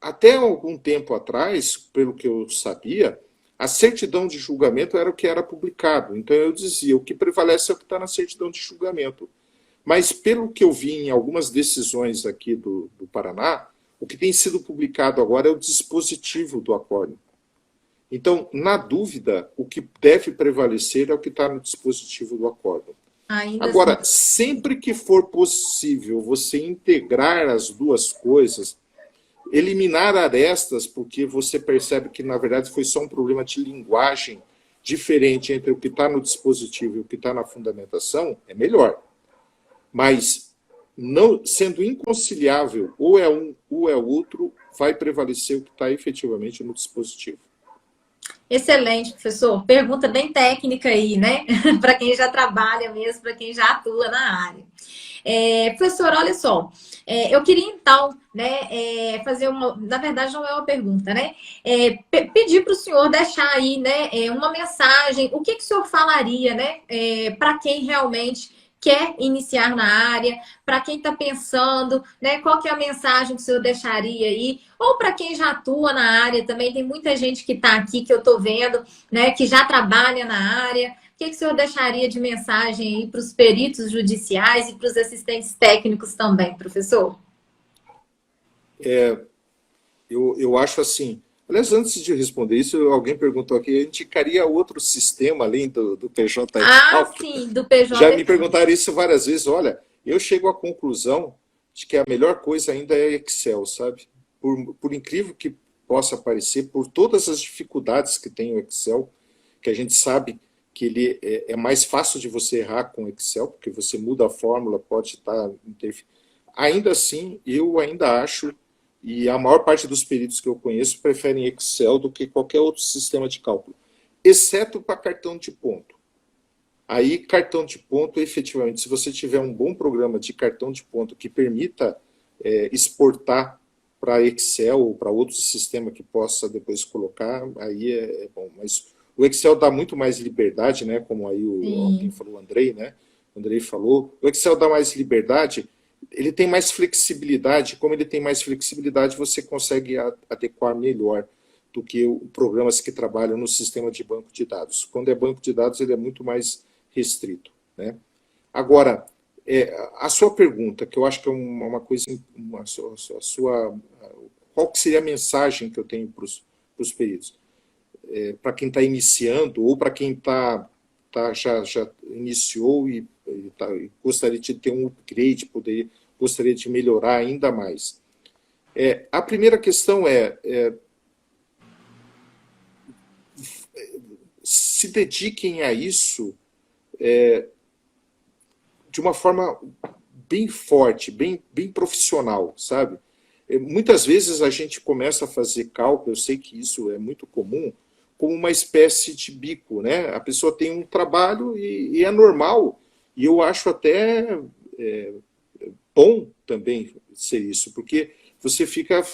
Até algum tempo atrás, pelo que eu sabia, a certidão de julgamento era o que era publicado. Então eu dizia, o que prevalece é o que está na certidão de julgamento. Mas pelo que eu vi em algumas decisões aqui do Paraná, o que tem sido publicado agora é o dispositivo do acórdão. Então, na dúvida, o que deve prevalecer é o que está no dispositivo do acórdão. Agora, sempre que for possível você integrar as duas coisas, eliminar arestas, porque você percebe que, na verdade, foi só um problema de linguagem diferente entre o que está no dispositivo e o que está na fundamentação, é melhor. Mas, não sendo inconciliável, ou é um ou é o outro, vai prevalecer o que está efetivamente no dispositivo. Excelente, professor. Pergunta bem técnica aí, né? Para quem já trabalha mesmo, para quem já atua na área. Professor, olha só. Eu queria, então, né, fazer uma... Na verdade, não é uma pergunta, né? Pedir para o senhor deixar aí, né, uma mensagem. O que o senhor falaria, né, para quem realmente quer iniciar na área, para quem está pensando, né, qual que é a mensagem que o senhor deixaria aí, ou para quem já atua na área também, tem muita gente que está aqui, que eu estou vendo, né, que já trabalha na área. O que o senhor deixaria de mensagem aí para os peritos judiciais e para os assistentes técnicos também, professor? Eu acho assim. Aliás, antes de responder isso, alguém perguntou aqui, a gente indicaria outro sistema além do PJ? Sim, do PJ. Já me perguntaram isso várias vezes. Olha, eu chego à conclusão de que a melhor coisa ainda é Excel, sabe? Por incrível que possa parecer, por todas as dificuldades que tem o Excel, que a gente sabe que ele é mais fácil de você errar com o Excel, porque você muda a fórmula, pode estar... Ainda assim, eu ainda acho... E a maior parte dos peritos que eu conheço preferem Excel do que qualquer outro sistema de cálculo, exceto para cartão de ponto. Aí, cartão de ponto, efetivamente, se você tiver um bom programa de cartão de ponto que permita exportar para Excel ou para outro sistema que possa depois colocar, aí é bom. Mas o Excel dá muito mais liberdade, né? Como aí alguém falou, o Andrei, né? O Andrei falou. O Excel dá mais liberdade, ele tem mais flexibilidade. Como ele tem mais flexibilidade, você consegue adequar melhor do que programas que trabalham no sistema de banco de dados. Quando é banco de dados, ele é muito mais restrito, né? Agora, a sua pergunta, que eu acho que é uma coisa, qual que seria a mensagem que eu tenho para os peritos? Para quem está iniciando, ou para quem já iniciou e gostaria de ter um upgrade, gostaria de melhorar ainda mais. A primeira questão se dediquem a isso de uma forma bem forte, bem profissional, sabe? Muitas vezes a gente começa a fazer cálculo, eu sei que isso é muito comum, como uma espécie de bico, né? A pessoa tem um trabalho e é normal, e eu acho até bom também ser isso, porque você fica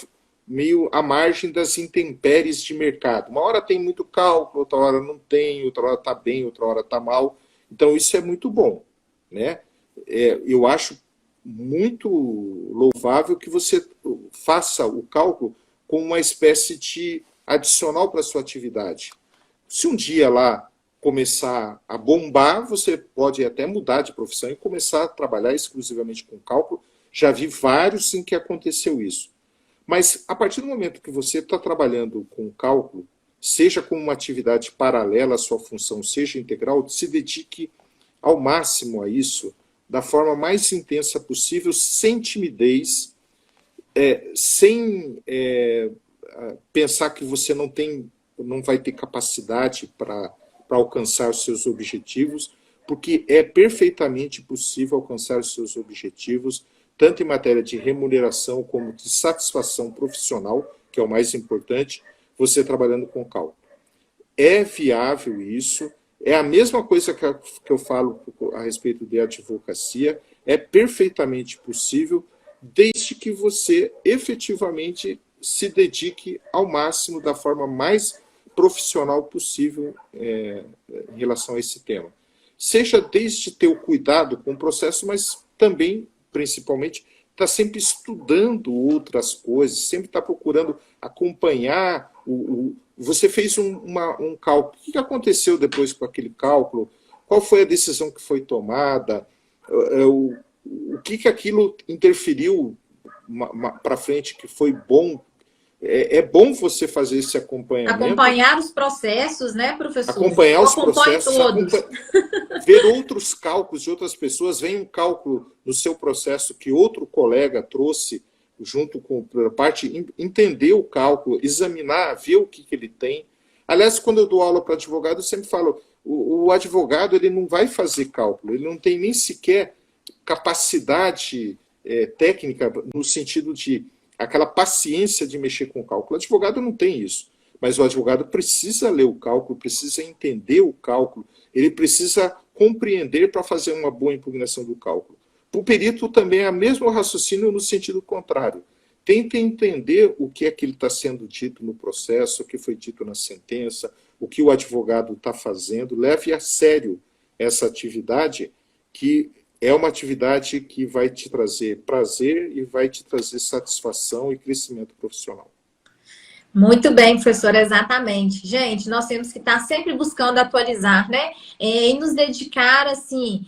meio à margem das intempéries de mercado. Uma hora tem muito cálculo, outra hora não tem, outra hora está bem, outra hora está mal. Então isso é muito bom, né? Eu acho muito louvável que você faça o cálculo com uma espécie de adicional para a sua atividade. Se um dia lá começar a bombar, você pode até mudar de profissão e começar a trabalhar exclusivamente com cálculo. Já vi vários em que aconteceu isso. Mas a partir do momento que você está trabalhando com cálculo, seja como uma atividade paralela à sua função, seja integral, se dedique ao máximo a isso, da forma mais intensa possível, sem timidez, sem pensar que você não vai ter capacidade para alcançar os seus objetivos, porque é perfeitamente possível alcançar os seus objetivos, tanto em matéria de remuneração como de satisfação profissional, que é o mais importante, você trabalhando com cálculo. É viável isso, é a mesma coisa que eu falo a respeito de advocacia, é perfeitamente possível, desde que você efetivamente se dedique ao máximo da forma mais profissional possível em relação a esse tema. Seja desde ter o cuidado com o processo, mas também, principalmente, está sempre estudando outras coisas, sempre está procurando acompanhar. Você fez um cálculo. O que aconteceu depois com aquele cálculo? Qual foi a decisão que foi tomada? O que aquilo interferiu para frente que foi bom? É bom você fazer esse acompanhamento. Acompanhar os processos, né, professor? Acompanhar os processos, ver outros cálculos de outras pessoas. Vem um cálculo no seu processo que outro colega trouxe junto com a parte, entender o cálculo, examinar, ver o que ele tem. Aliás, quando eu dou aula para advogado, eu sempre falo, o advogado ele não vai fazer cálculo, ele não tem nem sequer capacidade técnica no sentido de aquela paciência de mexer com o cálculo. O advogado não tem isso, mas o advogado precisa ler o cálculo, precisa entender o cálculo, ele precisa compreender para fazer uma boa impugnação do cálculo. O perito também é o mesmo raciocínio no sentido contrário. Tenta entender o que é que ele está sendo dito no processo, o que foi dito na sentença, o que o advogado está fazendo. Leve a sério essa atividade, que é uma atividade que vai te trazer prazer e vai te trazer satisfação e crescimento profissional. Muito bem, professora, exatamente. Gente, nós temos que estar sempre buscando atualizar, né? E nos dedicar, assim,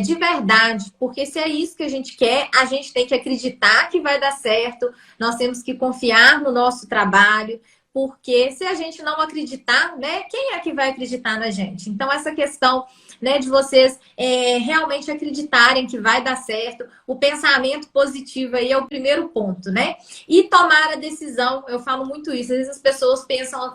de verdade, porque se é isso que a gente quer, a gente tem que acreditar que vai dar certo, nós temos que confiar no nosso trabalho, porque se a gente não acreditar, né, quem é que vai acreditar na gente? Então, essa questão, né, de vocês realmente acreditarem que vai dar certo, o pensamento positivo aí é o primeiro ponto, né? E tomar a decisão, eu falo muito isso, às vezes as pessoas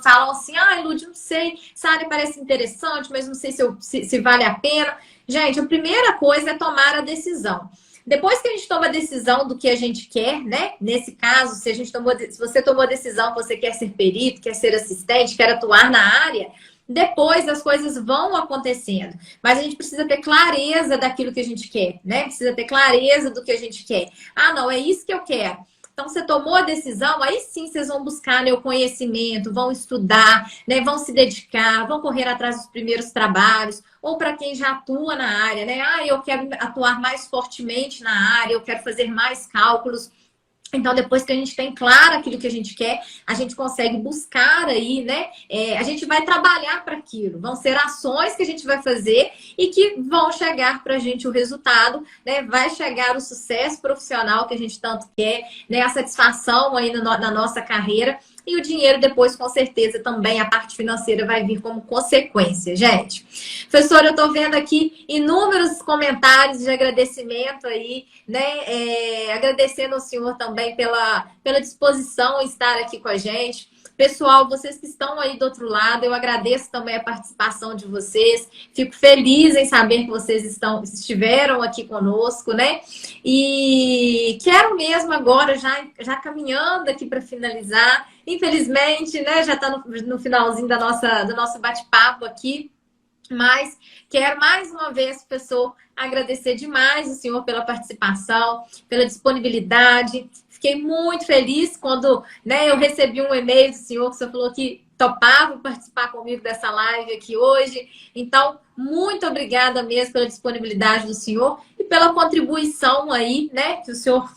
falam assim, Lúdia, não sei, essa área parece interessante, mas não sei se vale a pena. Gente, a primeira coisa é tomar a decisão. Depois que a gente toma a decisão do que a gente quer, né? Nesse caso, se você tomou a decisão que você quer ser perito, quer ser assistente, quer atuar na área, depois as coisas vão acontecendo. Mas a gente precisa ter clareza daquilo que a gente quer, né? Precisa ter clareza do que a gente quer. Ah, não, é isso que eu quero. Então, você tomou a decisão, aí sim vocês vão buscar, né, o conhecimento, vão estudar, né, vão se dedicar, vão correr atrás dos primeiros trabalhos, ou para quem já atua na área, né? Ah, eu quero atuar mais fortemente na área, eu quero fazer mais cálculos. Então, depois que a gente tem claro aquilo que a gente quer, a gente consegue buscar aí, né? A gente vai trabalhar para aquilo. Vão ser ações que a gente vai fazer e que vão chegar para a gente o resultado, né? Vai chegar o sucesso profissional que a gente tanto quer, né? A satisfação aí na nossa carreira. E o dinheiro depois, com certeza, também a parte financeira vai vir como consequência, gente. Professora, eu estou vendo aqui inúmeros comentários de agradecimento aí, né? Agradecendo ao senhor também pela disposição em estar aqui com a gente. Pessoal, vocês que estão aí do outro lado, eu agradeço também a participação de vocês. Fico feliz em saber que vocês estiveram aqui conosco, né? E quero mesmo agora, já caminhando aqui para finalizar. Infelizmente, né? Já está no finalzinho do nosso bate-papo aqui. Mas quero mais uma vez, professor, agradecer demais o senhor pela participação, pela disponibilidade. Fiquei muito feliz quando, né, eu recebi um e-mail do senhor, que o senhor falou que topava participar comigo dessa live aqui hoje. Então, muito obrigada mesmo pela disponibilidade do senhor e pela contribuição aí, né, que o senhor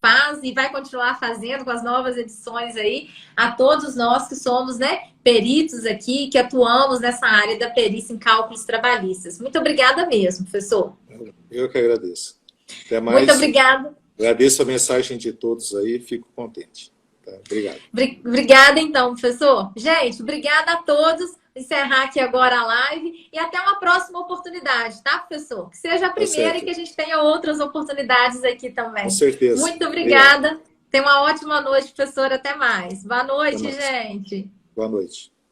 faz e vai continuar fazendo com as novas edições aí, a todos nós que somos, né, peritos aqui, que atuamos nessa área da perícia em cálculos trabalhistas. Muito obrigada mesmo, professor. Eu que agradeço. Até mais. Muito obrigada. Agradeço a mensagem de todos aí, fico contente. Tá? Obrigado. Obrigada, então, professor. Gente, obrigada a todos. Encerrar aqui agora a live e até uma próxima oportunidade, tá, professor? Que seja a primeira e que a gente tenha outras oportunidades aqui também. Com certeza. Muito obrigada. Tenha uma ótima noite, professor. Até mais. Boa noite, gente. Boa noite.